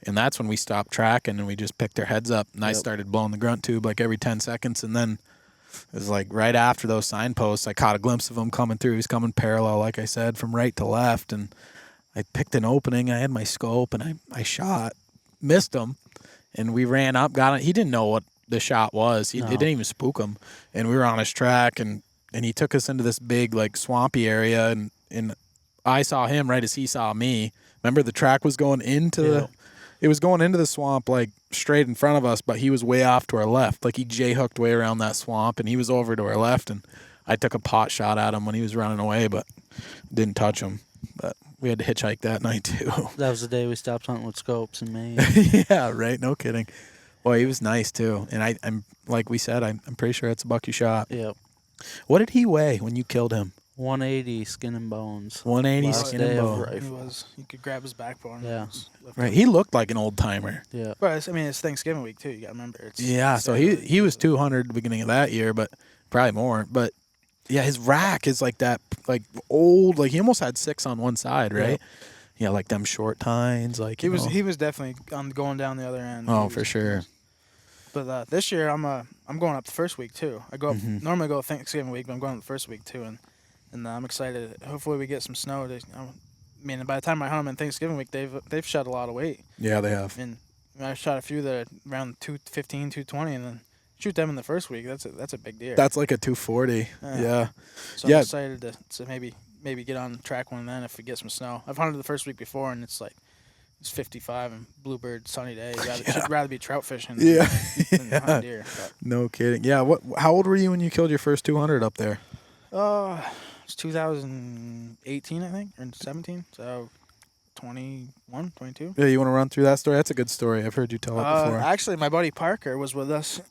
and that's when we stopped tracking and we just picked their heads up. And I started blowing the grunt tube like every 10 seconds, and then it was like right after those signposts, I caught a glimpse of him coming through. He was coming parallel, like I said, from right to left. And I picked an opening. I had my scope, and I shot, missed him, and we ran up, got it. He didn't know what the shot was. It didn't even spook him. And we were on his track, and he took us into this big, like, swampy area, and I saw him right as he saw me. Remember, the track was going into it was going into the swamp, like, straight in front of us, but he was way off to our left. Like, he J-hooked way around that swamp, and he was over to our left, and I took a pot shot at him when he was running away, but didn't touch him. But we had to hitchhike that night, too. That was the day we stopped hunting with scopes in Maine. Yeah, right? No kidding. Well, he was nice, too. And I'm like we said, I'm pretty sure it's a buck you shot. Yep. What did he weigh when you killed him? 180 skin and bones. 180 Last skin day and of bone. rifle. You could grab his backbone. Yeah. And just lift Right. him. He looked like an old timer. Yeah. But it's Thanksgiving week too. You got to remember. So he was 200 at the beginning of that year, but probably more. But yeah, his rack is like that, like old. Like he almost had 6 on one side, right? Yeah, like them short tines. Like he was definitely going down the other end. Oh, for sure. But this year I'm going up the first week too. I go up, Mhm. normally go Thanksgiving week, but I'm going up the first week too, and I'm excited. Hopefully we get some snow. By the time I hunt them in Thanksgiving week, they've shot a lot of weight. Yeah, they have. And I shot a few that are around 215, 220, and then shoot them in the first week. That's a big deer. That's like a 240. Yeah. So I'm excited to maybe get on track one then if we get some snow. I've hunted the first week before, and it's 55 and bluebird sunny day. Should rather be trout fishing than hunting deer. But. No kidding. Yeah. How old were you when you killed your first 200 up there? It's 2018, I think, or 17. So 21, 22. Yeah, you want to run through that story? That's a good story. I've heard you tell it before. Actually, my buddy Parker was with us.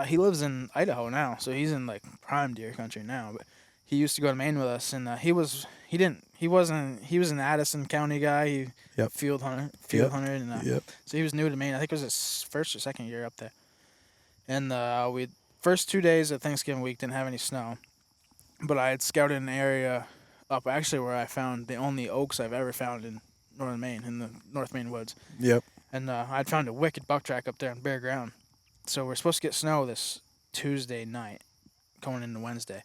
He lives in Idaho now, so he's in prime deer country now. But he used to go to Maine with us, and he was an Addison County guy. He field hunter, and so he was new to Maine. I think it was his first or second year up there. And we first 2 days of Thanksgiving week didn't have any snow, but I had scouted an area up actually where I found the only oaks I've ever found in northern Maine, in the North Maine woods. Yep. And I'd found a wicked buck track up there on bare ground. So we're supposed to get snow this Tuesday night, going into Wednesday.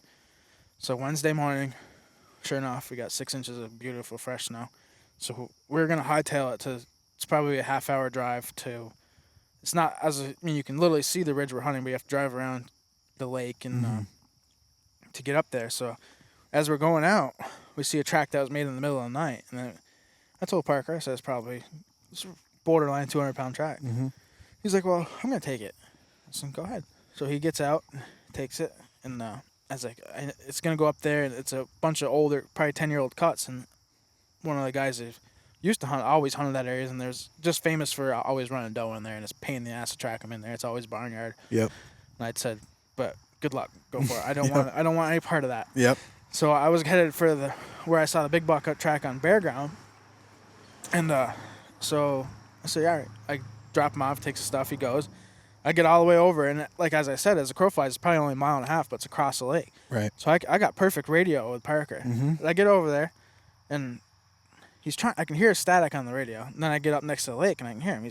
So Wednesday morning, sure enough, we got 6 inches of beautiful fresh snow. So we're gonna hightail it to. It's probably a half-hour drive to. It's not you can literally see the ridge we're hunting, but you have to drive around the lake and to get up there. So as we're going out, we see a track that was made in the middle of the night, and then I told Parker, I said it's borderline 200-pound track. Mm-hmm. He's like, well, I'm gonna take it. I said, go ahead. So he gets out, takes it, and I was like, it's gonna go up there, and it's a bunch of older, probably 10-year-old cuts, and one of the guys that used to hunt, always hunted that area, and there's just famous for always running doe in there, and it's a pain in the ass to track them in there. It's always barnyard. Yep. And I'd said, but good luck, go for it. I don't Yep. want I don't want any part of that. Yep. So I was headed for where I saw the big buck track on bare ground, and so I said, all right. I drop him off, takes his stuff, he goes. I get all the way over, and like as I said, as a crow flies, it's probably only a mile and a half, but it's across the lake. Right. So I got perfect radio with Parker. Mm-hmm. I get over there, and he's trying. I can hear static on the radio. And then I get up next to the lake, and I can hear him.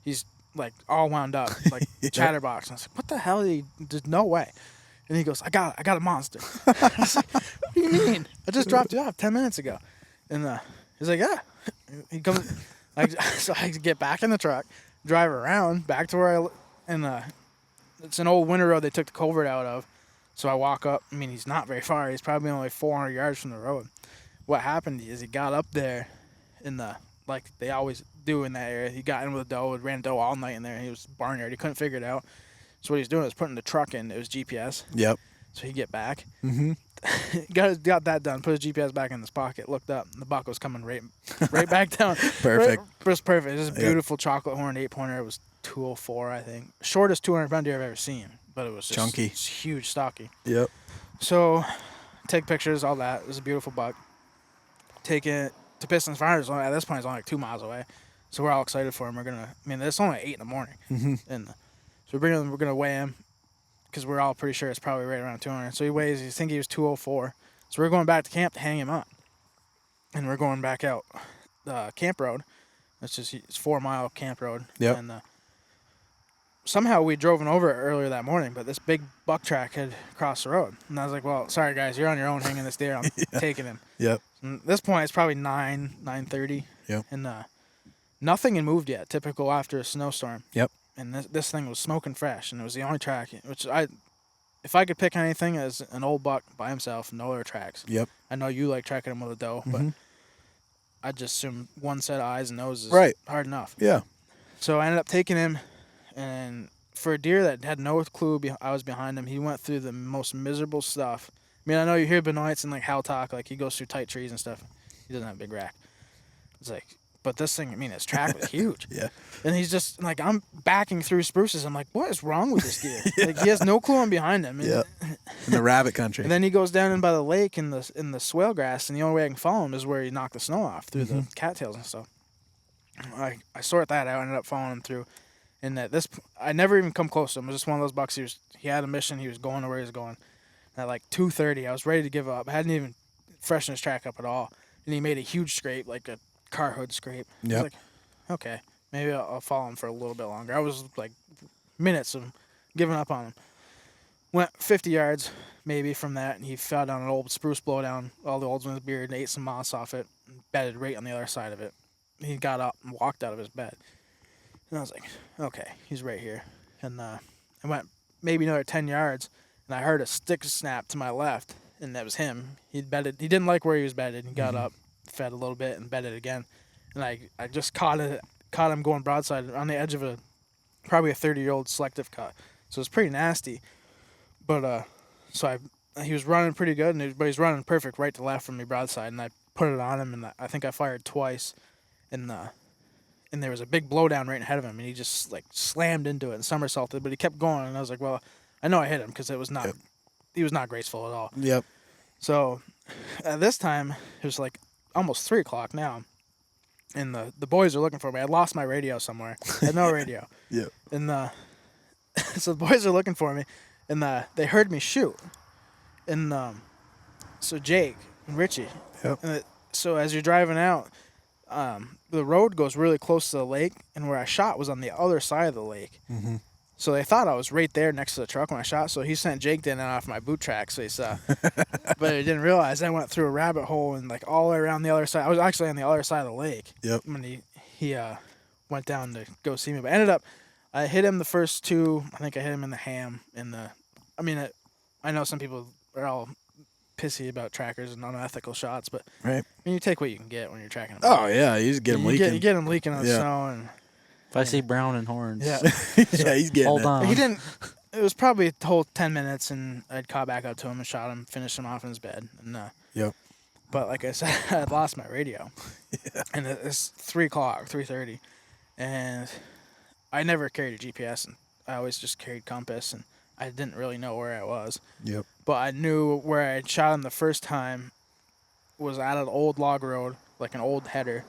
He's like all wound up, like chatterbox. And I was like, "What the hell? There's no way." And he goes, "I got a monster." I was like, "What do you mean? I just dropped you off 10 minutes ago." And he's like, "Yeah." He comes. So I get back in the truck, drive around back to where it's an old winter road they took the culvert out of. So I walk up. I mean, he's not very far. He's probably only 400 yards from the road. What happened is he got up there like they always do in that area. He got in with a doe, ran doe all night in there. He was barnyard. He couldn't figure it out. So what he's doing is putting the truck in. It was GPS. Yep. So he get back. Mm-hmm. got that done. Put his GPS back in his pocket. Looked up. And the buck was coming right back down. Perfect. It was perfect. It was a beautiful chocolate horn 8-pointer. It was 204, I think. Shortest 200-pound deer I've ever seen. But it was just chunky, huge, stocky. Yep. So take pictures, all that. It was a beautiful buck. Take it to Pistons Farms. At this point, it's only like 2 miles away. So we're all excited for him. It's only 8 in the morning. Mm-hmm. And so we're going to weigh him because we're all pretty sure it's probably right around 200. So I think he was 204. So we're going back to camp to hang him up. And we're going back out camp road. It's 4-mile camp road. Yep. And somehow we drove over it earlier that morning, but this big buck track had crossed the road. And I was like, well, sorry, guys, you're on your own hanging this deer. I'm taking him. Yep. And at this point, it's probably 9:30. Yep. And nothing had moved yet, typical after a snowstorm. Yep. And this thing was smoking fresh, and it was the only track, if I could pick anything as an old buck by himself, no other tracks. Yep. I know you like tracking him with a doe, but Mm-hmm. I just assume one set of eyes and noses Right. hard enough. Yeah. So I ended up taking him, and for a deer that had no clue I was behind him, he went through the most miserable stuff. I mean, I know you hear Benoit's and like Hal talk, like he goes through tight trees and stuff. He doesn't have a big rack. It's like, but this thing, I mean, his track was huge. Yeah. And he's just like, I'm backing through spruces. I'm like, what is wrong with this deer? Like he has no clue I'm behind him. And, Yeah. In the rabbit country. and then he goes down in by the lake in the swale grass, and the only way I can follow him is where he knocked the snow off through the cattails and stuff. I sort that out. I ended up following him through. And I never even come close to him. It was just one of those bucks. He had a mission. He was going to where he was going. And at like 2:30, I was ready to give up. I hadn't even freshened his track up at all. And he made a huge scrape, like a car hood scrape. I Yep. was like, okay, maybe I'll follow him for a little bit longer. I was like minutes of giving up on him. Went 50 yards maybe from that, and he fell down an old spruce blowdown, all the olds in his beard, and ate some moss off it, and bedded right on the other side of it. He got up and walked out of his bed. And I was like, okay, he's right here. And I went maybe another 10 yards, and I heard a stick snap to my left, and that was him. He'd bedded. He didn't like where he was bedded. He got up, fed a little bit, and bedded again. And I just caught him going broadside on the edge of probably a 30-year-old selective cut. So it was pretty nasty. But he was running pretty good, but he's running perfect right to left from me broadside, and I put it on him, and I think I fired twice, and there was a big blowdown right ahead of him, and he just like slammed into it and somersaulted, but he kept going, and I was like, well, I know I hit him because he was not graceful at all. Yep. So at this time, it was like almost 3 o'clock now, and the boys are looking for me. I lost my radio somewhere. I had no radio. Yep. And so the boys are looking for me, and they heard me shoot. And so Jake and Richie. Yep. And so as you're driving out, the road goes really close to the lake, and where I shot was on the other side of the lake. Mm-hmm. So they thought I was right there next to the truck when I shot. So he sent Jake down off my boot track, so he saw. But he didn't realize I went through a rabbit hole and like all the way around the other side. I was actually on the other side of the lake. Yep. When he went down to go see me, but ended up I hit him the first 2. I think I hit him in the ham I know some people are all pissy about trackers and unethical shots, but Right. I mean, you take what you can get when you're tracking them. Oh yeah, you just get him leaking. You get him leaking on the Yeah. snow, and If I see brown and horns, yeah. Yeah, he's getting hold it. on. He didn't. It was probably a whole 10 minutes, and I'd caught back up to him and shot him, finished him off in his bed, and Yep. But like I said, I lost my radio. And it's 3 o'clock, 3:30. And I never carried a GPS. And I always just carried compass. And I didn't really know where I was. Yep. But I knew where I had shot him the first time was at an old log road, like an old header.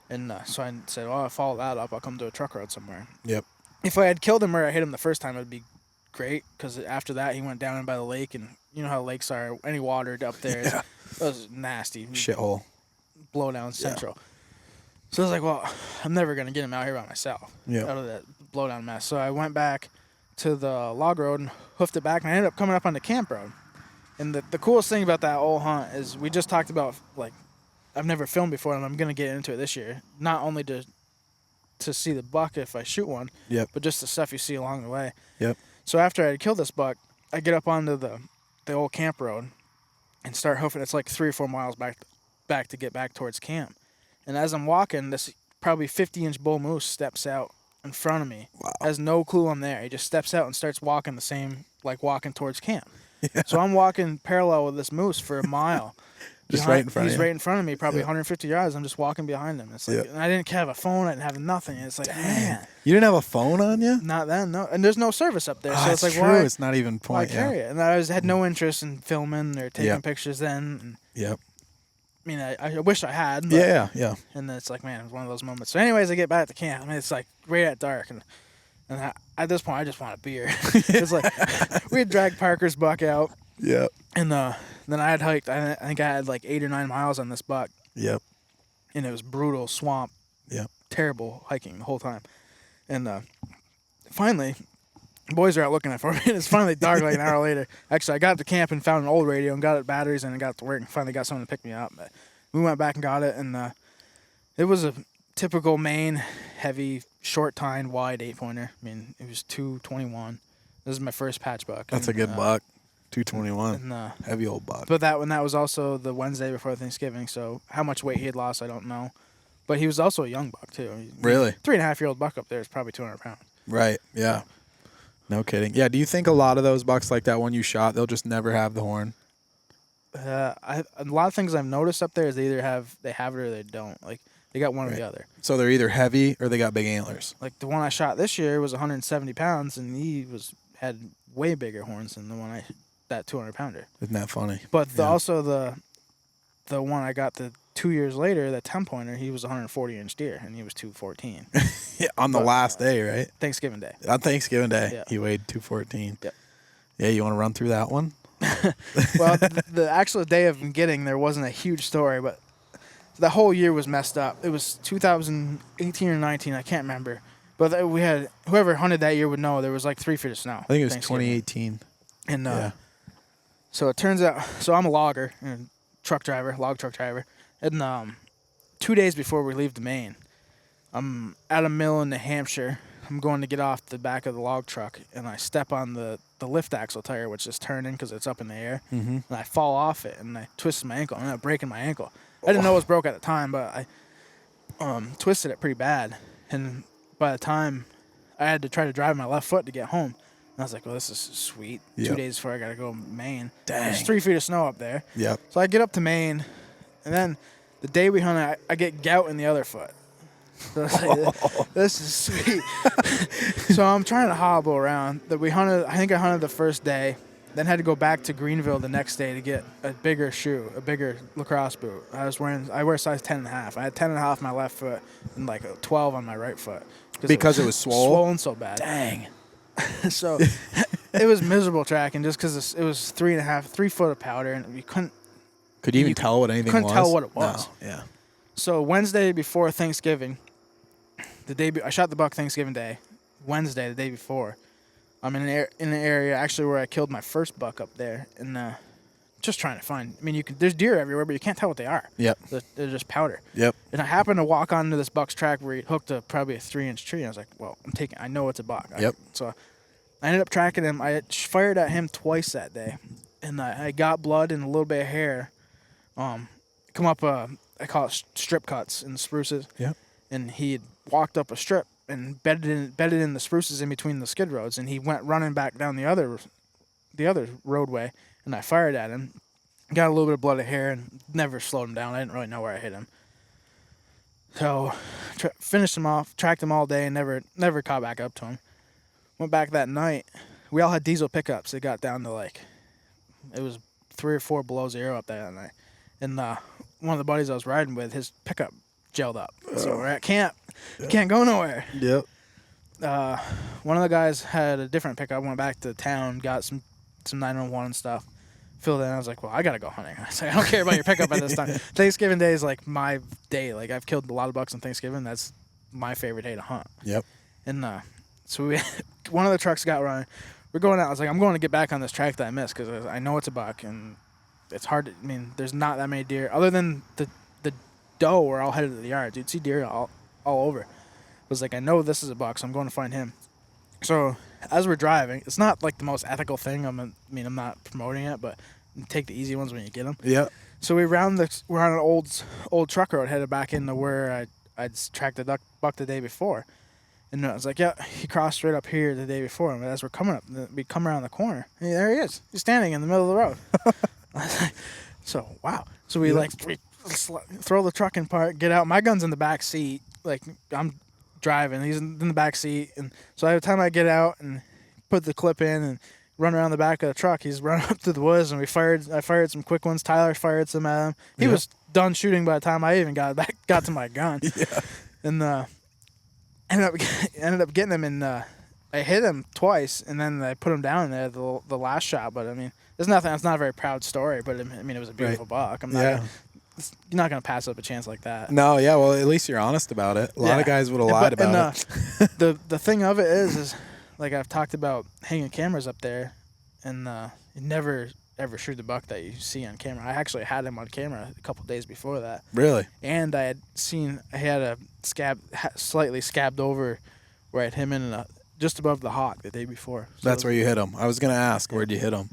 And so I said, well, I'll follow that up. I'll come to a truck road somewhere. Yep. If I had killed him where I hit him the first time, it would be great. Because after that, he went down in by the lake. And you know how lakes are. Any water up there is it was nasty. Shithole. Blow down central. So I was like, well, I'm never going to get him out here by myself. Yeah. Out of that blow down mess. So I went back to the log road and hoofed it back. And I ended up coming up on the camp road. And the coolest thing about that whole hunt is we just talked about, like, I've never filmed before, and I'm going to get into it this year. Not only to see the buck if I shoot one, but just the stuff you see along the way. Yep. So after I had killed this buck, I get up onto the old camp road and start hoofing. It's like 3 or 4 miles back to get back towards camp. And as I'm walking, this probably 50-inch bull moose steps out in front of me. Wow. Has no clue I'm there. He just steps out and starts walking the same, like walking towards camp. Yeah. So I'm walking parallel with this moose for a mile. Just right in front of you. He's right in front of me, probably 150 yards. I'm just walking behind him. It's like, and I didn't have a phone. I didn't have nothing. It's like, man. You didn't have a phone on you? Not then, no. And there's no service up there. So it's like, true. why? It's not even point. Why carry it? And I had no interest in filming or taking pictures then. And, I mean, I wish I had. But, yeah. And then it's like, man, it was one of those moments. So anyways, I get back to camp. I mean, it's like right at dark. And at this point, I just want a beer. It's like, we had dragged Parker's buck out. Yeah. And then I had hiked, I think I had like 8 or 9 miles on this buck. Yep. And it was brutal swamp. Yep. Terrible hiking the whole time. And finally, the boys are out looking for me. And it's finally dark like an hour later. Actually, I got to camp and found an old radio and got it batteries and got to work and finally got someone to pick me up. But we went back and got it. And it was a typical Maine heavy, short tine, wide 8-pointer. I mean, it was 221. This is my first patch buck. That's a good buck. 221. And, heavy old buck. But that was also the Wednesday before Thanksgiving, so how much weight he had lost, I don't know. But he was also a young buck, too. Really? 3.5-year-old buck up there is probably 200 pounds. Right, yeah. No kidding. Yeah, do you think a lot of those bucks like that one you shot, they'll just never have the horn? A lot of things I've noticed up there is they either have it or they don't. Like, they got one or the other. So they're either heavy or they got big antlers. Like, the one I shot this year was 170 pounds, and he had way bigger horns than the one that 200-pounder. Isn't that funny? But also the one I got 2 years later, that 10-pointer, he was a 140-inch deer, and he was 214. Yeah, on the last day, right? Thanksgiving Day. On Thanksgiving Day, he weighed 214. Yep. Yeah, you want to run through that one? Well, the actual day of getting there wasn't a huge story, but the whole year was messed up. It was 2018 or 19, I can't remember. But we had, whoever hunted that year would know, there was like 3 feet of snow. I think it was 2018. And so it turns out, so I'm a logger and log truck driver. And 2 days before we leave to Maine, I'm at a mill in New Hampshire. I'm going to get off the back of the log truck, and I step on the lift axle tire, which is turning because it's up in the air. Mm-hmm. And I fall off it, and I twisted my ankle. I ended up breaking my ankle. I didn't know it was broke at the time, but I twisted it pretty bad. And by the time I had to try to drive my left foot to get home, and I was like, well, this is sweet. Yep. 2 days before I got to go to Maine. Dang. There's 3 feet of snow up there. Yep. So I get up to Maine, and then the day we hunt, I get gout in the other foot. So I was like, this is sweet. So I'm trying to hobble around. I think I hunted the first day, then had to go back to Greenville the next day to get a bigger shoe, a bigger lacrosse boot. I wear size 10.5. I had 10.5 on my left foot and like a 12 on my right foot. Because it was swollen so bad. Dang. So it was miserable tracking just because it was 3 foot of powder, and you couldn't. Could you even tell what anything was? Couldn't tell what it was. No. Yeah. So Wednesday before Thanksgiving, I shot the buck Thanksgiving Day. Wednesday, the day before, I'm in an area actually where I killed my first buck up there, and just trying to find. I mean, there's deer everywhere, but you can't tell what they are. Yep. They're just powder. Yep. And I happened to walk onto this buck's track where he hooked probably a 3-inch tree. And I was like, well, I know it's a buck. Yep. So I ended up tracking him. I fired at him twice that day, and I got blood and a little bit of hair. Come up, I call it strip cuts in the spruces. Yep. And he had walked up a strip and bedded in the spruces in between the skid roads, and he went running back down the other roadway, and I fired at him. got a little bit of blood of hair, and never slowed him down. I didn't really know where I hit him. So, finished him off, tracked him all day, and never caught back up to him. Went back that night. We all had diesel pickups. It got down to like, it was 3 or 4 below zero up there that night. And one of the buddies I was riding with, his pickup gelled up. So we're at camp. Can't go nowhere. Yep. One of the guys had a different pickup. Went back to town, got some 911 and stuff. Filled in. I was like, well, I gotta go hunting. I was like, I don't care about your pickup at this time. Thanksgiving Day is like my day. Like I've killed a lot of bucks on Thanksgiving. That's my favorite day to hunt. Yep. And so one of the trucks got running. We're going out. I was like, I'm going to get back on this track that I missed because I know it's a buck and it's hard to. I mean, there's not that many deer other than the doe. We're all headed to the yard. You'd see deer all over. I was like, I know this is a buck, so I'm going to find him. So as we're driving, it's not like the most ethical thing. I'm not promoting it, but take the easy ones when you get them. Yep. So we're on an old truck road headed back into where I'd tracked the buck the day before. And I was like, yeah, he crossed right up here the day before. And as we're coming up, we come around the corner. And there he is. He's standing in the middle of the road. I was like, so, wow. So we throw the truck in park, get out. My gun's in the back seat. Like, I'm driving. He's in the back seat. And so by the time I get out and put the clip in and run around the back of the truck, he's running up to the woods. And I fired some quick ones. Tyler fired some at him. He was done shooting by the time I even got to my gun. Yeah. And ended up getting him, and I hit him twice, and then I put him down there the last shot. But I mean, there's nothing. It's not a very proud story, but I mean, it was a beautiful buck. You're not gonna pass up a chance like that. No, yeah. Well, at least you're honest about it. A lot of guys would have lied about it. The thing of it is like I've talked about hanging cameras up there, and you never ever shoot the buck that you see on camera. I actually had him on camera a couple days before that. Really? And I had a slightly scabbed over where I had him in just above the hock the day before. So that's where you hit him. I was going to ask, where'd you hit him?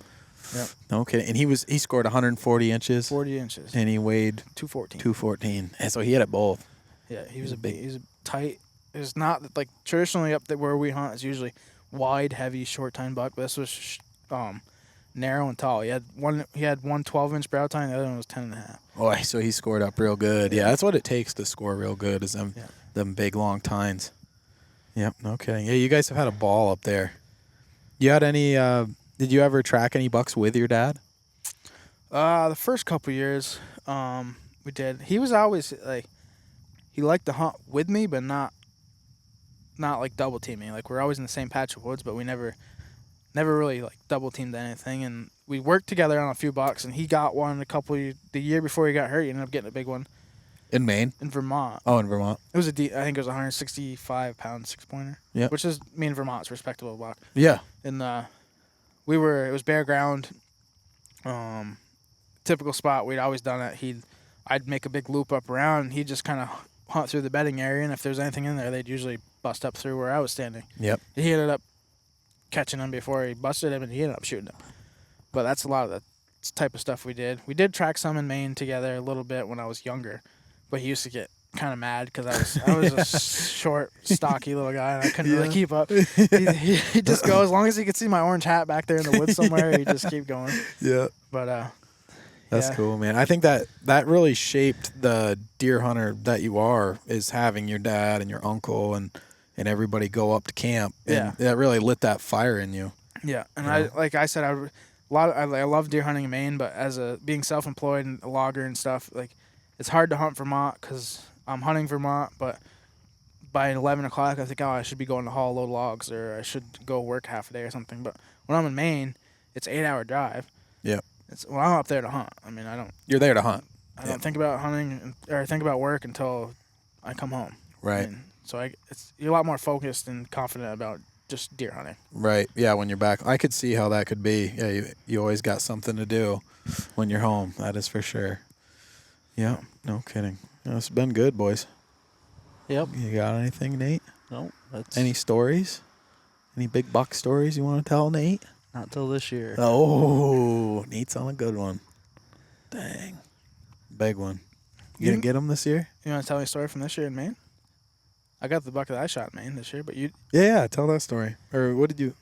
Yep. Okay. And he scored 140 inches. 40 inches. And he weighed 214. 214. And so he hit it both. Yeah, he's a tight. It's not like traditionally up there where we hunt is usually wide, heavy, short tine buck. But this was narrow and tall. He had one 12-inch brow tine, the other one was 10.5. Oh, so he scored up real good. Yeah, that's what it takes to score real good is them big long tines. Yep, no kidding. Yeah, you guys have had a ball up there. You had any did you ever track any bucks with your dad? The first couple years, we did. He was always like he liked to hunt with me, but not like double teaming. Like we're always in the same patch of woods, but we never really like double teamed anything, and we worked together on a few bucks, and he got one the year before he got hurt. He ended up getting a big one in Maine, in Vermont. Oh, in Vermont. It was I think it was a 165-pound 6-pointer. Yeah, which is Vermont's respectable buck. Yeah, and it was bare ground, typical spot we'd always done it. I'd make a big loop up around, and he'd just kind of hunt through the bedding area, and if there's anything in there, they'd usually bust up through where I was standing. Yep. He ended up catching him before he busted him, and he ended up shooting him. But that's a lot of the type of stuff we did. We did track some in Maine together a little bit when I was younger, but he used to get kind of mad because I was a short, stocky little guy, and I couldn't really keep up. He just go as long as he could see my orange hat back there in the woods somewhere. He'd just keep going. Yeah. But that's cool, man. I think that really shaped the deer hunter that you are, is having your dad and your uncle and everybody go up to camp. And that really lit that fire in you. Yeah, and I love deer hunting in Maine, but as being self-employed and a logger and stuff, like it's hard to hunt Vermont because I'm hunting Vermont, but by 11 o'clock I think, I should be going to haul a load of logs, or I should go work half a day or something. But when I'm in Maine, it's an 8-hour drive. Yeah. I'm up there to hunt. I mean, You're there to hunt. I don't think about hunting or think about work until I come home. Right. So you're a lot more focused and confident about just deer hunting. Right. Yeah, when you're back. I could see how that could be. Yeah, you always got something to do when you're home. That is for sure. Yeah, no kidding. It's been good, boys. Yep. You got anything, Nate? No. Any stories? Any big buck stories you want to tell, Nate? Not till this year. Oh, Nate's on a good one. Dang. Big one. You gonna get him this year? You want to tell me a story from this year in Maine? I got the buck that I shot in Maine this year, but you... Yeah, tell that story. Or what did you...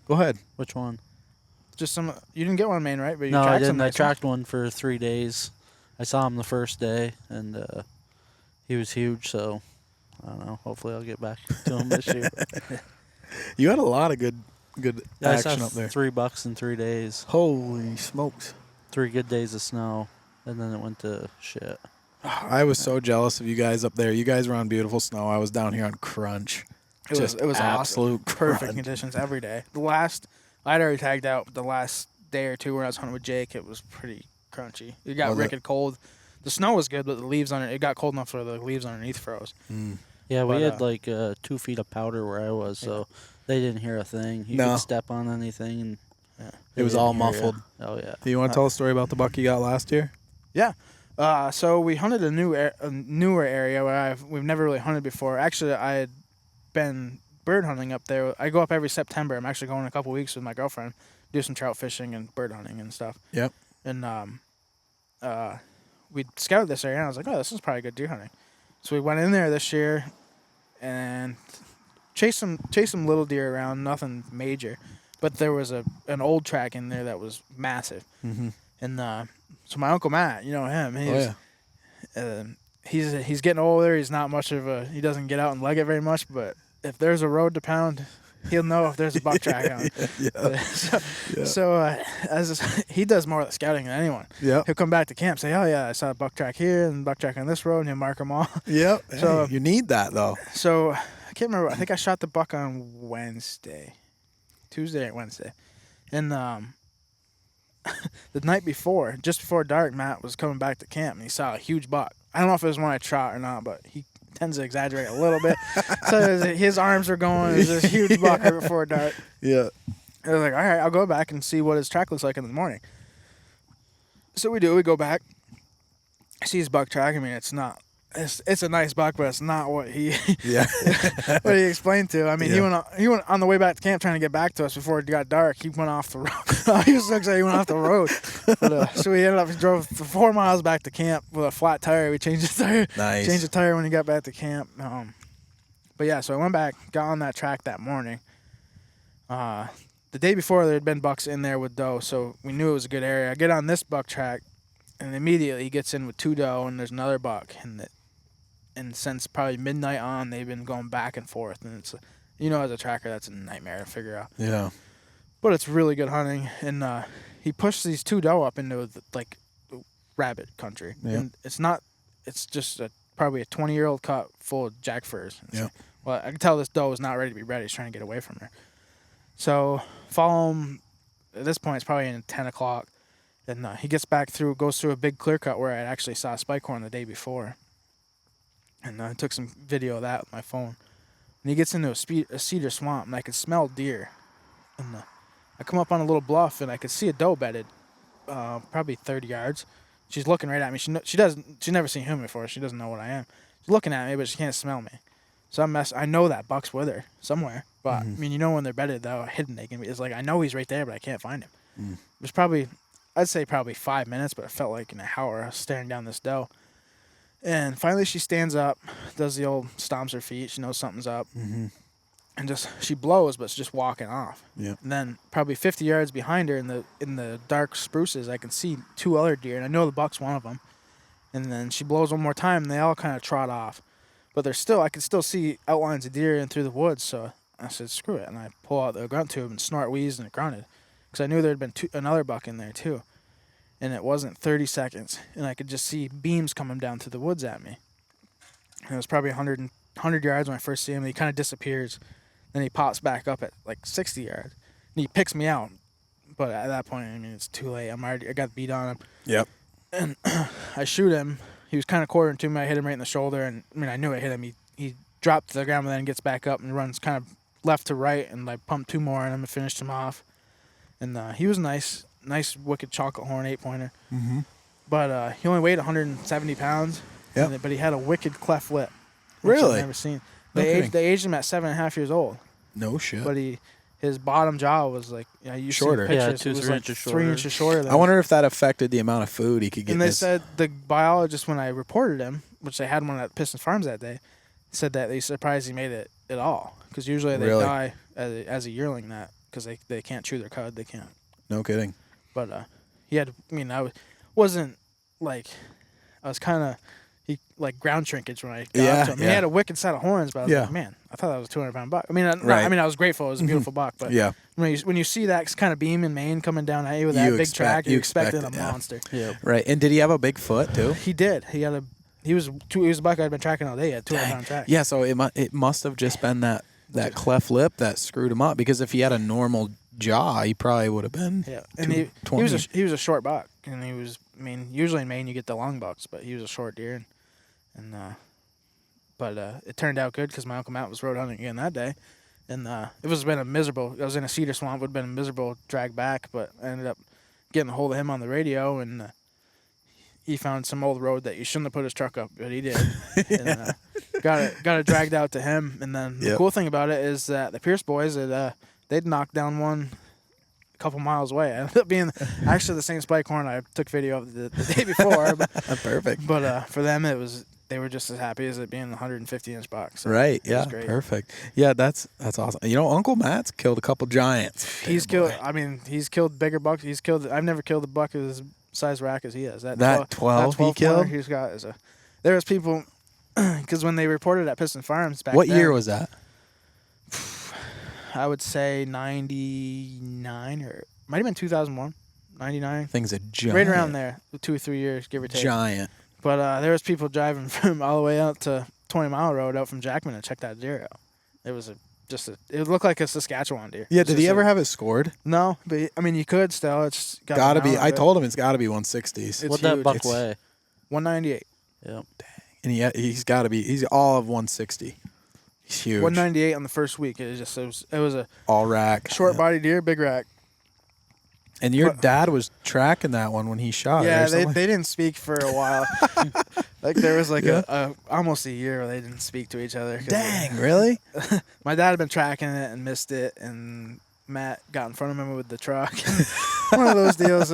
Go ahead. Which one? Just some. You didn't get one in Maine, right? But you No, I tracked some didn't. I nice ones. tracked one for 3 days. I saw him the first day, and he was huge. So I don't know. Hopefully, I'll get back to him this year. You had a lot of good Yeah, I saw action up there. 3 bucks in 3 days. Holy smokes! 3 good days of snow, and then it went to shit. I was so jealous of you guys up there. You guys were on beautiful snow. I was down here on crunch. It was absolute awesome. Perfect crunch. conditions every day. I'd already tagged out, but the last day or two when I was hunting with Jake, it was pretty crunchy. It got Was it? wicked cold. The snow was good, but the leaves on it got cold enough where the leaves underneath froze. Yeah, we But, had like 2 feet of powder where I was, so they didn't hear a thing. You No. could step on anything, and It was didn't all hear ya. muffled. Oh yeah. Do you want to tell a story about the buck you got last year? Yeah. So we hunted a newer area where we've never really hunted before. Actually, I had been bird hunting up there. I go up every September. I'm actually going in a couple weeks with my girlfriend, do some trout fishing and bird hunting and stuff. Yep. And we scouted this area, and I was like, oh, this is probably good deer hunting. So we went in there this year and chased some little deer around, nothing major. But there was an old track in there that was massive. Mm-hmm. And so my Uncle Matt, you know him, Yeah. he's getting older. He's not much of he doesn't get out and leg it very much, but if there's a road to pound, he'll know if there's a buck track on. He does more of the scouting than anyone. Yep. He'll come back to camp, say, oh yeah, I saw a buck track here and buck track on this road, and he'll mark them all. Yep. So- Hey, you need that though. So I can't remember. I think I shot the buck on Tuesday or Wednesday, and the night before, just before dark, Matt was coming back to camp and he saw a huge buck. I don't know if it was one I shot or not, but he tends to exaggerate a little bit. So his arms were going. There's this huge buck right before dark. Yeah. I was like, all right, I'll go back and see what his track looks like in the morning. So we do. We go back. I see his buck track. I mean, it's not. It's a nice buck, but it's not what he Yeah. what he explained to. I mean, Yeah. he went on the way back to camp trying to get back to us before it got dark. He went off the road. He was so excited he went off the road. But, so we ended up drove 4 miles back to camp with a flat tire. We changed the tire. Nice. Changed the tire when he got back to camp. But yeah, so I went back, got on that track that morning. The day before there had been bucks in there with doe, so we knew it was a good area. I get on this buck track, and immediately he gets in with 2 doe, and there's another buck, and since probably midnight on, they've been going back and forth, and it's, as a tracker, that's a nightmare to figure out. Yeah. But it's really good hunting, and he pushed these 2 doe up into rabbit country, Yeah. and it's just probably a 20-year-old cut full of jack furs. Yeah. Well, I can tell this doe is not ready to be ready. He's trying to get away from her. So follow him. At this point, it's probably in 10 o'clock, and he gets back goes through a big clear cut where I actually saw a spike horn the day before. And I took some video of that with my phone. And he gets into a cedar swamp, and I could smell deer. And I come up on a little bluff, and I could see a doe bedded, probably 30 yards. She's looking right at me. She's never seen human before. She doesn't know what I am. She's looking at me, but she can't smell me. So I know that buck's with her somewhere. But I mean, when they're bedded, though, hidden, they can be. It's like I know he's right there, but I can't find him. It was probably 5 minutes, but it felt like an hour staring down this doe. And finally she stands up, does the old stomps her feet. She knows something's up. Mm-hmm. And she blows, but it's just walking off. Yeah. And then probably 50 yards behind her in the dark spruces, I can see 2 other deer, and I know the buck's one of them. And then she blows one more time, and they all kind of trot off. But I can still see outlines of deer in through the woods, so I said, screw it. And I pull out the grunt tube and snort wheezed, and it grunted. Because I knew there had been another buck in there, too. And it wasn't 30 seconds, and I could just see beams coming down through the woods at me. And it was probably 100 yards when I first see him, and he kind of disappears. Then he pops back up at 60 yards, and he picks me out. But at that point, I mean, it's too late. I got beat on him. Yep. And I shoot him. He was kind of quartering to me. I hit him right in the shoulder, and I mean, I knew I hit him. He dropped to the ground, but then gets back up and runs kind of left to right, and I pumped 2 more on him and finished him off. And he was nice wicked chocolate horn 8-pointer. Mm-hmm. But he only weighed 170 pounds. Yep. But he had a wicked cleft lip. Which Really? I've never seen. No kidding. They aged him at 7.5 years old. No shit. But his bottom jaw was you Shorter. See Yeah, pictures, 2, it was 3 like inches 3 shorter. inches shorter. Than I wonder if that affected the amount of food he could get. And in they his... said the biologist, when I reported him, which they had one at Piston Farms that day, said that they surprised he made it at all. Because usually they Really? die as a yearling because they can't chew their cud. They can't No kidding. But he had. I mean, wasn't like I was kind of like ground shrinkage when I got up to him. I mean, he had a wicked set of horns, but I was like, man, I thought that was a 200-pound buck. I mean, I was grateful. It was a beautiful buck, but when you see that kind of beam in Maine coming down at you with that big track, you expected a monster. Yeah. Right. And did he have a big foot too? He did. He was a buck I'd been tracking all day. He had 200-pound track. Yeah. So it must have just been that cleft lip that screwed him up, because if he had a normal jaw, he probably would have been. Yeah. And he was a short buck, and he was. I mean, usually in Maine you get the long bucks, but he was a short deer, but it turned out good because my Uncle Matt was road hunting again that day, and it was been a miserable. I was in a cedar swamp, would have been a miserable drag back, but I ended up getting a hold of him on the radio, and he found some old road that you shouldn't have put his truck up, but he did. And, got it dragged out to him, and then the cool thing about it is that the Pierce boys they'd knocked down one a couple miles away. It ended up being actually the same spike horn I took video of the day before. But, perfect. But for them, they were just as happy as it being a 150-inch buck. So right. Yeah. Great. Perfect. Yeah. That's awesome. You know, Uncle Matt's killed a couple giants. He's killed. I mean, he's killed bigger bucks. I've never killed a buck as size rack as he has. That 12 he killed. He's got there was people because when they reported at Piston Farms back. What then, year was that? I would say 99 or might have been 2001, 99. Thing's a giant. Right around there, 2 or 3 years, give or take. Giant. But there was people driving from all the way out to 20 Mile Road out from Jackman to check that deer out. It was it looked like a Saskatchewan deer. Yeah, did he ever have it scored? No, but I mean you could still. It's gotta be. I told him it's gotta be 160s. What'd that buck weigh? 198. Yep. And he's got to be. He's all of 160. He's huge. 198 on the first week. It was a all rack, short body deer, big rack. And your dad was tracking that one when he shot it. Yeah, they didn't speak for a while. Like there was like a almost a year where they didn't speak to each other. Dang, really? My dad had been tracking it and missed it, and Matt got in front of him with the truck. One of those deals.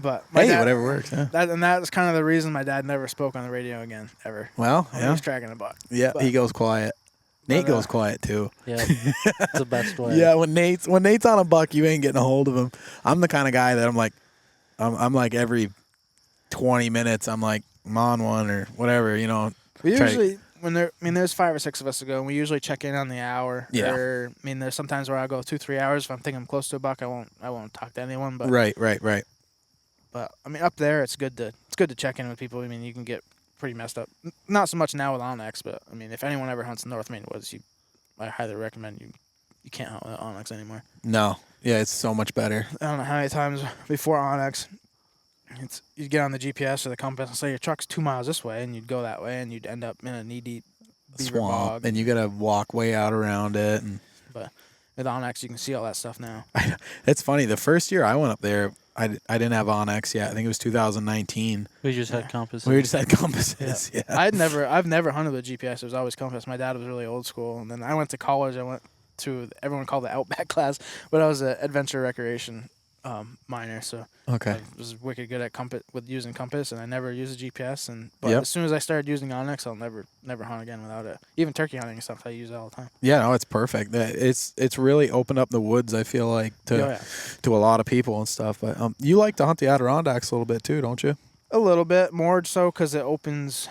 But my dad, whatever works. Yeah. That was kind of the reason my dad never spoke on the radio again ever. Well, He was tracking a buck. Yeah, he goes quiet. Nate goes quiet too. Yeah, it's the best way. Yeah, when Nate's on a buck, you ain't getting a hold of him. I'm the kind of guy that I'm like every 20 minutes I'm on one or whatever, you know. We usually there's 5 or 6 of us to go, and we usually check in on the hour. Yeah. Or, I mean, there's sometimes where I go 2-3 hours if I'm thinking I'm close to a buck. I won't talk to anyone. But right. But I mean, up there it's good to check in with people. I mean, you can get pretty messed up. Not so much now with Onyx, but I mean, if anyone ever hunts North Maine woods, I highly recommend you can't hunt with Onyx anymore. No. Yeah, it's so much better. I don't know how many times before Onyx, you'd get on the GPS or the compass and say your truck's 2 miles this way, and you'd go that way, and you'd end up in a knee-deep beaver swamp, bog. and you got to walk way out around it. But with Onyx, you can see all that stuff now. It's funny. The first year I went up there, I didn't have Onyx yet. I think it was 2019. We just had compasses. We just had compasses. Yeah. I've never hunted with GPS. It was always compass. My dad was really old school, and then I went to college. I went to everyone called the Outback class, but I was an adventure recreation minor, so okay. I was wicked good at using compass, and I never used a GPS. But as soon as I started using Onyx, I'll never hunt again without it. Even turkey hunting and stuff, I use it all the time. Yeah, no, it's perfect. It's really opened up the woods, I feel like, to a lot of people and stuff. But you like to hunt the Adirondacks a little bit too, don't you? A little bit more so because it opens.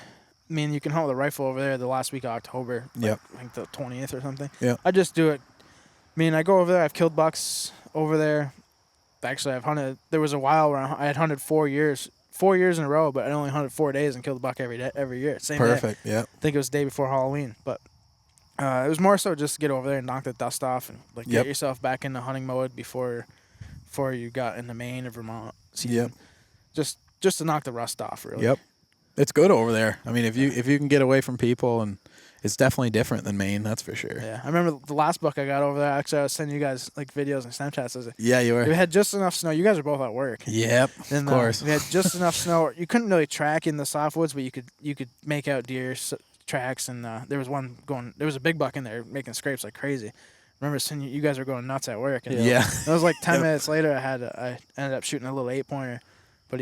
I mean, you can hunt with a rifle over there the last week of October. Yep. I think the 20th or something. Yeah. I just do it. I mean, I go over there. I've killed bucks over there. Actually, I've hunted. There was a while where I had hunted 4 years in a row, but I only hunted 4 days and killed a buck every year. Same Perfect. day. Yeah. I think it was the day before Halloween, but it was more so just to get over there and knock the dust off and get yourself back into hunting mode before you got into Maine or Vermont season. Yep. Just to knock the rust off, really. Yep. It's good over there. I mean, if you can get away from people, and it's definitely different than Maine, that's for sure. Yeah, I remember the last buck I got over there. Actually, I was sending you guys like videos and Snapchats. Yeah, you were. We had just enough snow. You guys were both at work. Yep, and, of course. We had just enough snow. You couldn't really track in the softwoods, but you could make out deer tracks. And there was one going. There was a big buck in there making scrapes like crazy. I remember seeing you guys were going nuts at work. And yeah. It was like 10 minutes later. I ended up shooting a little 8-pointer, but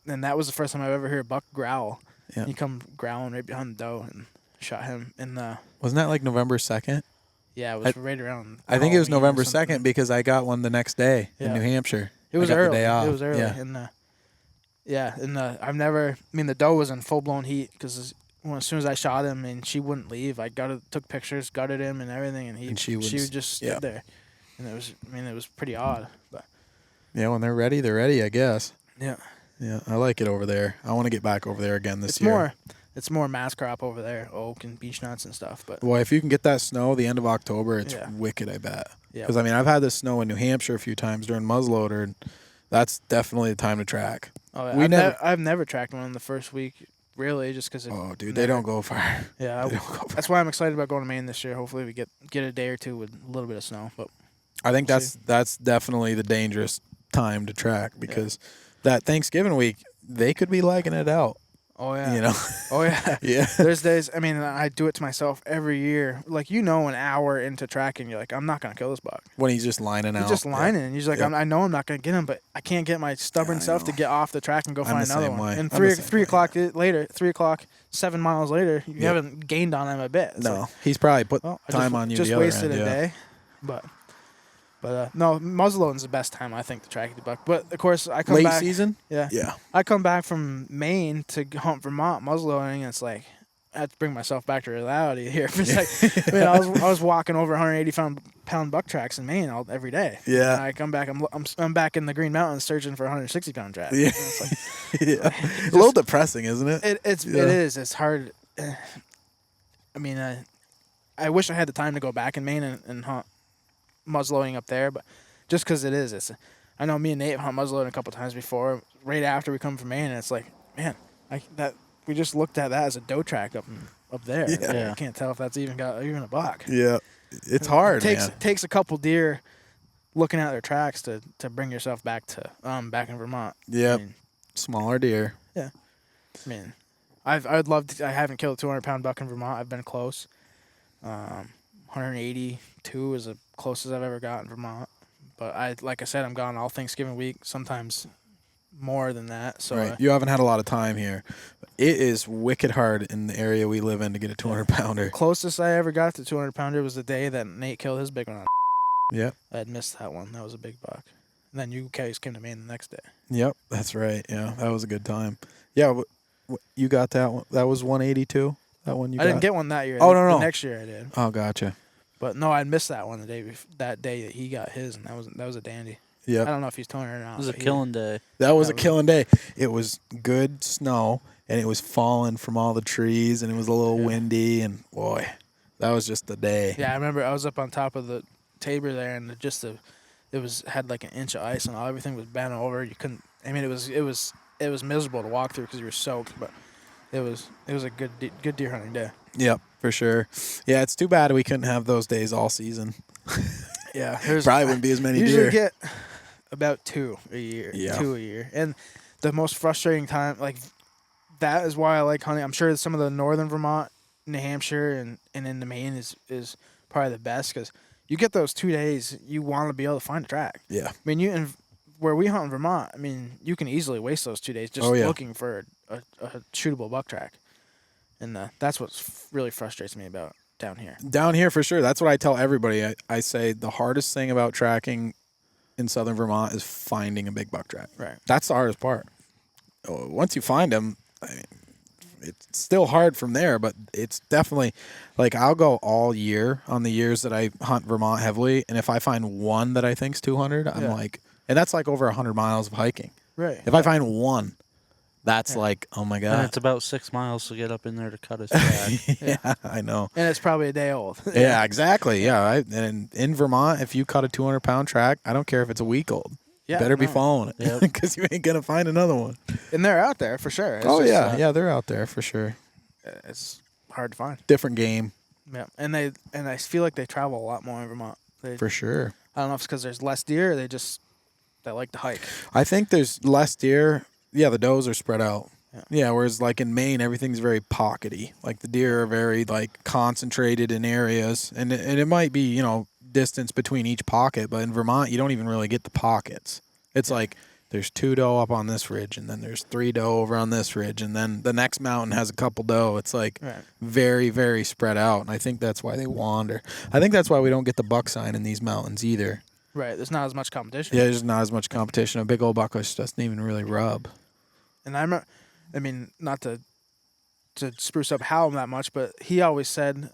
and that was the first time I've ever heard a buck growl. Yeah. He come growling right behind the doe and shot him in the. Wasn't that like November 2nd? Yeah, it was right around. I think it was Halloween or November something. 2nd because I got one the next day in Yeah. New Hampshire. It was I got early. The day off. It was early, Yeah. and I've never. I mean, the doe was in full blown heat because as soon as I shot him and she wouldn't leave, I took pictures, gutted him and everything, and she would just stood there, and it was pretty odd, but Yeah, when they're ready, I guess. yeah. Yeah, I like it over there. I want to get back over there again this year. It's more mass crop over there, oak and beech nuts and stuff. But Boy, if you can get that snow the end of October, it's Yeah. wicked, I bet. Yeah. Because, I mean, I've had this snow in New Hampshire a few times during muzzleloader, and that's definitely the time to track. Oh, yeah. I've never tracked one in the first week, really, just because. Oh, dude, they don't go far. Yeah, They don't go far. that's why I'm excited about going to Maine this year. Hopefully, we get a day or two with a little bit of snow. But I think We'll that's definitely the dangerous time to track because that Thanksgiving week, they could be legging it out. oh yeah, You know? oh yeah. Yeah. There's days. I mean, I do it to myself every year. Like an hour into tracking, you're like, I'm not gonna kill this buck. When he's just lining out. He's just lining, and he's like, Yep. I know I'm not gonna get him, but I can't get my stubborn Yeah, I self to know. get off the track and go I'm find the another same one. way. And I'm the same 3 way. o'clock later, 3 o'clock, 7 miles later, you Yep. haven't gained on him a bit. It's No, like, he's probably put well, I time on you just the other wasted end. a Yeah. day, but no, muzzleloading's the best time I think to track the buck. But of course, I come Late back. season? Yeah, Yeah. I come back from Maine to hunt Vermont muzzleloading, and it's like I have to bring myself back to reality here. It's like, man, I was walking over 180 pound buck tracks in Maine every day. Yeah. And I come back, I'm back in the Green Mountains searching for 160 pound tracks. Yeah. And it's like, Yeah. A little depressing, isn't it? it Yeah. is. It's hard. I mean, I wish I had the time to go back in Maine and hunt muzzleloading up there, but just because I know me and Nate hunt muzzleloading a couple times before. Right after we come from Maine, and it's like, man, we just looked at that as a doe track up there. Yeah. Like, I can't tell if that's even a buck. Yeah. It's hard, man. Takes a couple deer looking at their tracks to bring yourself back to back in Vermont. Yep. I mean, Smaller deer. I mean, I'd love to. I haven't killed a 200 pound buck in Vermont. I've been close. 182 is the closest I've ever got in Vermont. But like I said, I'm gone all Thanksgiving week. Sometimes more than that. So Right. You haven't had a lot of time here. It is wicked hard in the area we live in to get a 200 pounder. closest I ever got to 200 pounder was the day that Nate killed his big one on. Yep. I had missed that one. That was a big buck. And then you guys came to Maine the next day. Yep. That's right. Yeah. That was a good time. Yeah. You got that one. That was 182. That one you got? I didn't get one that year. Oh, no. The next year I did. Oh, gotcha. But no, I missed that one that day that he got his, and that was a dandy. I Yep. don't know if he's towing or not. It was a but killing day. That was That a was- killing day. It was good snow, and it was falling from all the trees, and it was a little Yeah. windy, and boy, that was just the day. Yeah, I remember I was up on top of the Tabor there, and had like an inch of ice, and everything was bent over. You couldn't. I mean, it was miserable to walk through because you were soaked, but it was a good deer hunting day. Yep, for sure. Yeah, it's too bad we couldn't have those days all season. Yeah, Probably wouldn't be as many usually deer. get about 2 a year. Yeah. 2 a year, and the most frustrating time, like that, is why I like hunting. I'm sure some of the northern Vermont, New Hampshire, and into Maine is probably the best because you get those 2 days. You want to be able to find a track. Yeah. I mean, where we hunt in Vermont, I mean, you can easily waste those 2 days just Oh, yeah. looking for a shootable buck track, and that's what really frustrates me about down here. Down here, for sure. That's what I tell everybody. I say the hardest thing about tracking in southern Vermont is finding a big buck track. Right. That's the hardest part. Once you find them, I mean, it's still hard from there, but it's definitely, like, I'll go all year on the years that I hunt Vermont heavily, and if I find one that I think's 200, I'm Yeah. like, and that's like over 100 miles of hiking. Right. If I find one, that's Yeah. like, oh my And God. it's about 6 miles to get up in there to cut his track. Yeah, I know. And it's probably a day old. Yeah, exactly. Yeah, and in Vermont, if you cut a 200-pound track, I don't care if it's a week old. Yeah, Better be no. following it Yep. because you ain't gonna find another one. And they're out there for sure. It's Oh just, yeah, they're out there for sure. It's hard to find. Different game Yeah, and I feel like they travel a lot more in Vermont. for sure. I don't know if it's because there's less deer, or they like to hike. I think there's less deer. Yeah, the does are spread out. Yeah. Yeah, whereas like in Maine, everything's very pockety. Like the deer are very like concentrated in areas, and it might be distance between each pocket, but in Vermont, you don't even really get the pockets. It's like there's 2 doe up on this ridge, and then there's 3 doe over on this ridge, and then the next mountain has a couple doe. It's like very, very spread out, and I think that's why they wander. I think that's why we don't get the buck sign in these mountains either. Right. There's not as much competition. Yeah, there's not as much competition. A big old buckfish doesn't even really rub. And I mean, not to spruce up Hal that much, but he always said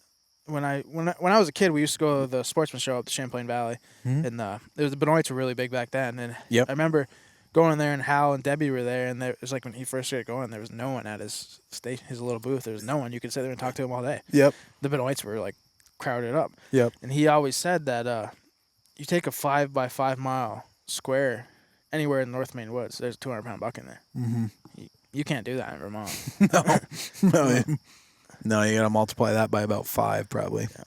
when I was a kid, we used to go to the sportsman show up the Champlain Valley, and the Benoits were really big back then. And I remember going there, and Hal and Debbie were there, and it was like when he first started going, there was no one at his station, his little booth. There was no one. You could sit there and talk to him all day. Yep. The Benoits were like crowded up. Yep. And he always said that you take a 5 by 5 mile square anywhere in North Maine woods, there's a 200-pound buck in there. Mm-hmm. You can't do that in Vermont. No, you got to multiply that by about 5 probably. Yeah.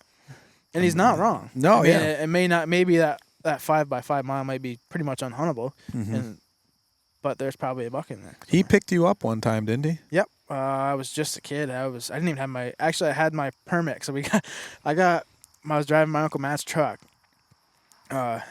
And he's not wrong. No, I mean, it may not. Maybe that 5 by 5 mile might be pretty much unhuntable, but there's probably a buck in there. He picked you up one time, didn't he? Yep. I was just a kid. I didn't even have my. Actually, I had my permit. So I was driving my Uncle Matt's truck. I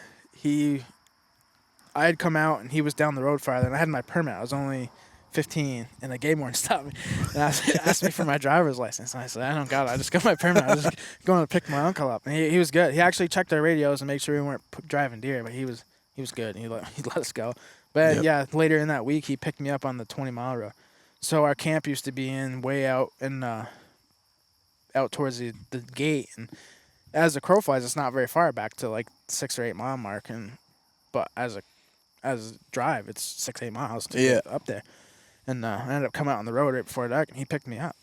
had come out and he was down the road farther, and I had my permit. I was only 15, and the game warden stopped me and asked me for my driver's license. And I said, I don't got it. I just got my permit. I was just going to pick my uncle up. And he was good. He actually checked our radios and made sure we weren't driving deer, but he was good. He let us go. But later in that week, he picked me up on the 20-mile road. So our camp used to be way out towards the gate, and as the crow flies, it's not very far back to like 6 or 8 mile mark, but as a drive, it's 6-8 miles to get up there. And I ended up coming out on the road right before dark, and he picked me up.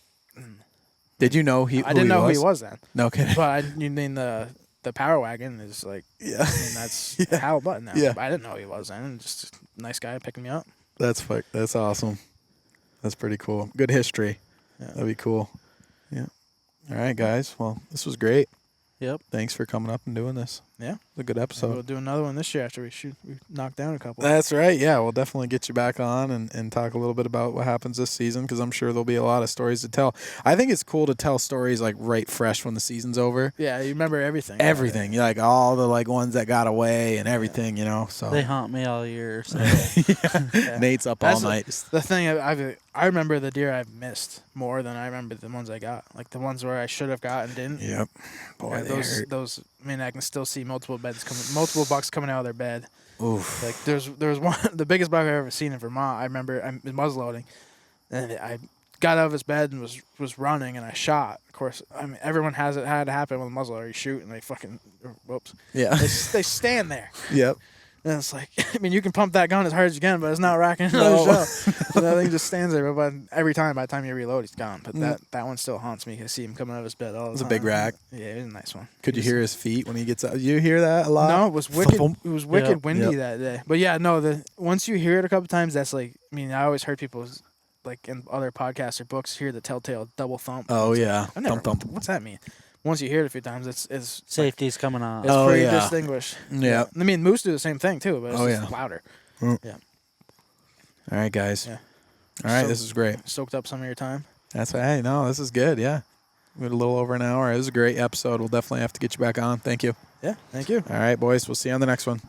Did you know I didn't know who he was then. No kidding. But I mean the power wagon is like, I mean, that's Hal Button now. Yeah. But I didn't know who he was then. Just a nice guy picking me up. That's awesome. That's pretty cool. Good history. Yeah. That'd be cool. Yeah. All right, guys. Well, this was great. Yep. Thanks for coming up and doing this. Yeah. It's a good episode. We'll do another one this year after we knock down a couple. That's right. Yeah, we'll definitely get you back on and talk a little bit about what happens this season, because I'm sure there'll be a lot of stories to tell. I think it's cool to tell stories like right fresh when the season's over. Yeah, you remember everything. Everything. You like all the like ones that got away and everything, you know. So they haunt me all year. So. Nate's up all night. The thing I remember the deer I've missed more than I remember the ones I got. Like the ones where I should have got and didn't. Yep. Boy, those. I mean, I can still see multiple bucks coming out of their bed. Oof. Like there was one, the biggest buck I've ever seen in Vermont. I remember I was muzzleloading, and I got out of his bed and was running, and I shot. Of course, I mean everyone had to happen with a muzzleloader. You shoot and they fucking whoops. Yeah. They stand there. Yep. And it's like, I mean, you can pump that gun as hard as you can, but it's not rocking another shell. So that thing just stands there. But by the time you reload, he's gone. But that one still haunts me. I see him coming out of his bed all the time. It's a big rack. Yeah, it was a nice one. Could you hear his feet when he gets out? You hear that a lot? No, it was wicked. Thump. It was wicked windy that day. But yeah, no. Once you hear it a couple times, that's like. I mean, I always heard people like in other podcasts or books hear the telltale double thump. Oh yeah, thump thump. What's that mean? Once you hear it a few times, it's safety's coming on. It's pretty distinguished. Yeah. I mean, moose do the same thing too, but it's just louder. Yeah. All right, guys. Yeah. All right, this is great. Soaked up some of your time. That's hey, no, this is good. Yeah, we had a little over an hour. It was a great episode. We'll definitely have to get you back on. Thank you. Yeah. Thank you. All right, boys. We'll see you on the next one.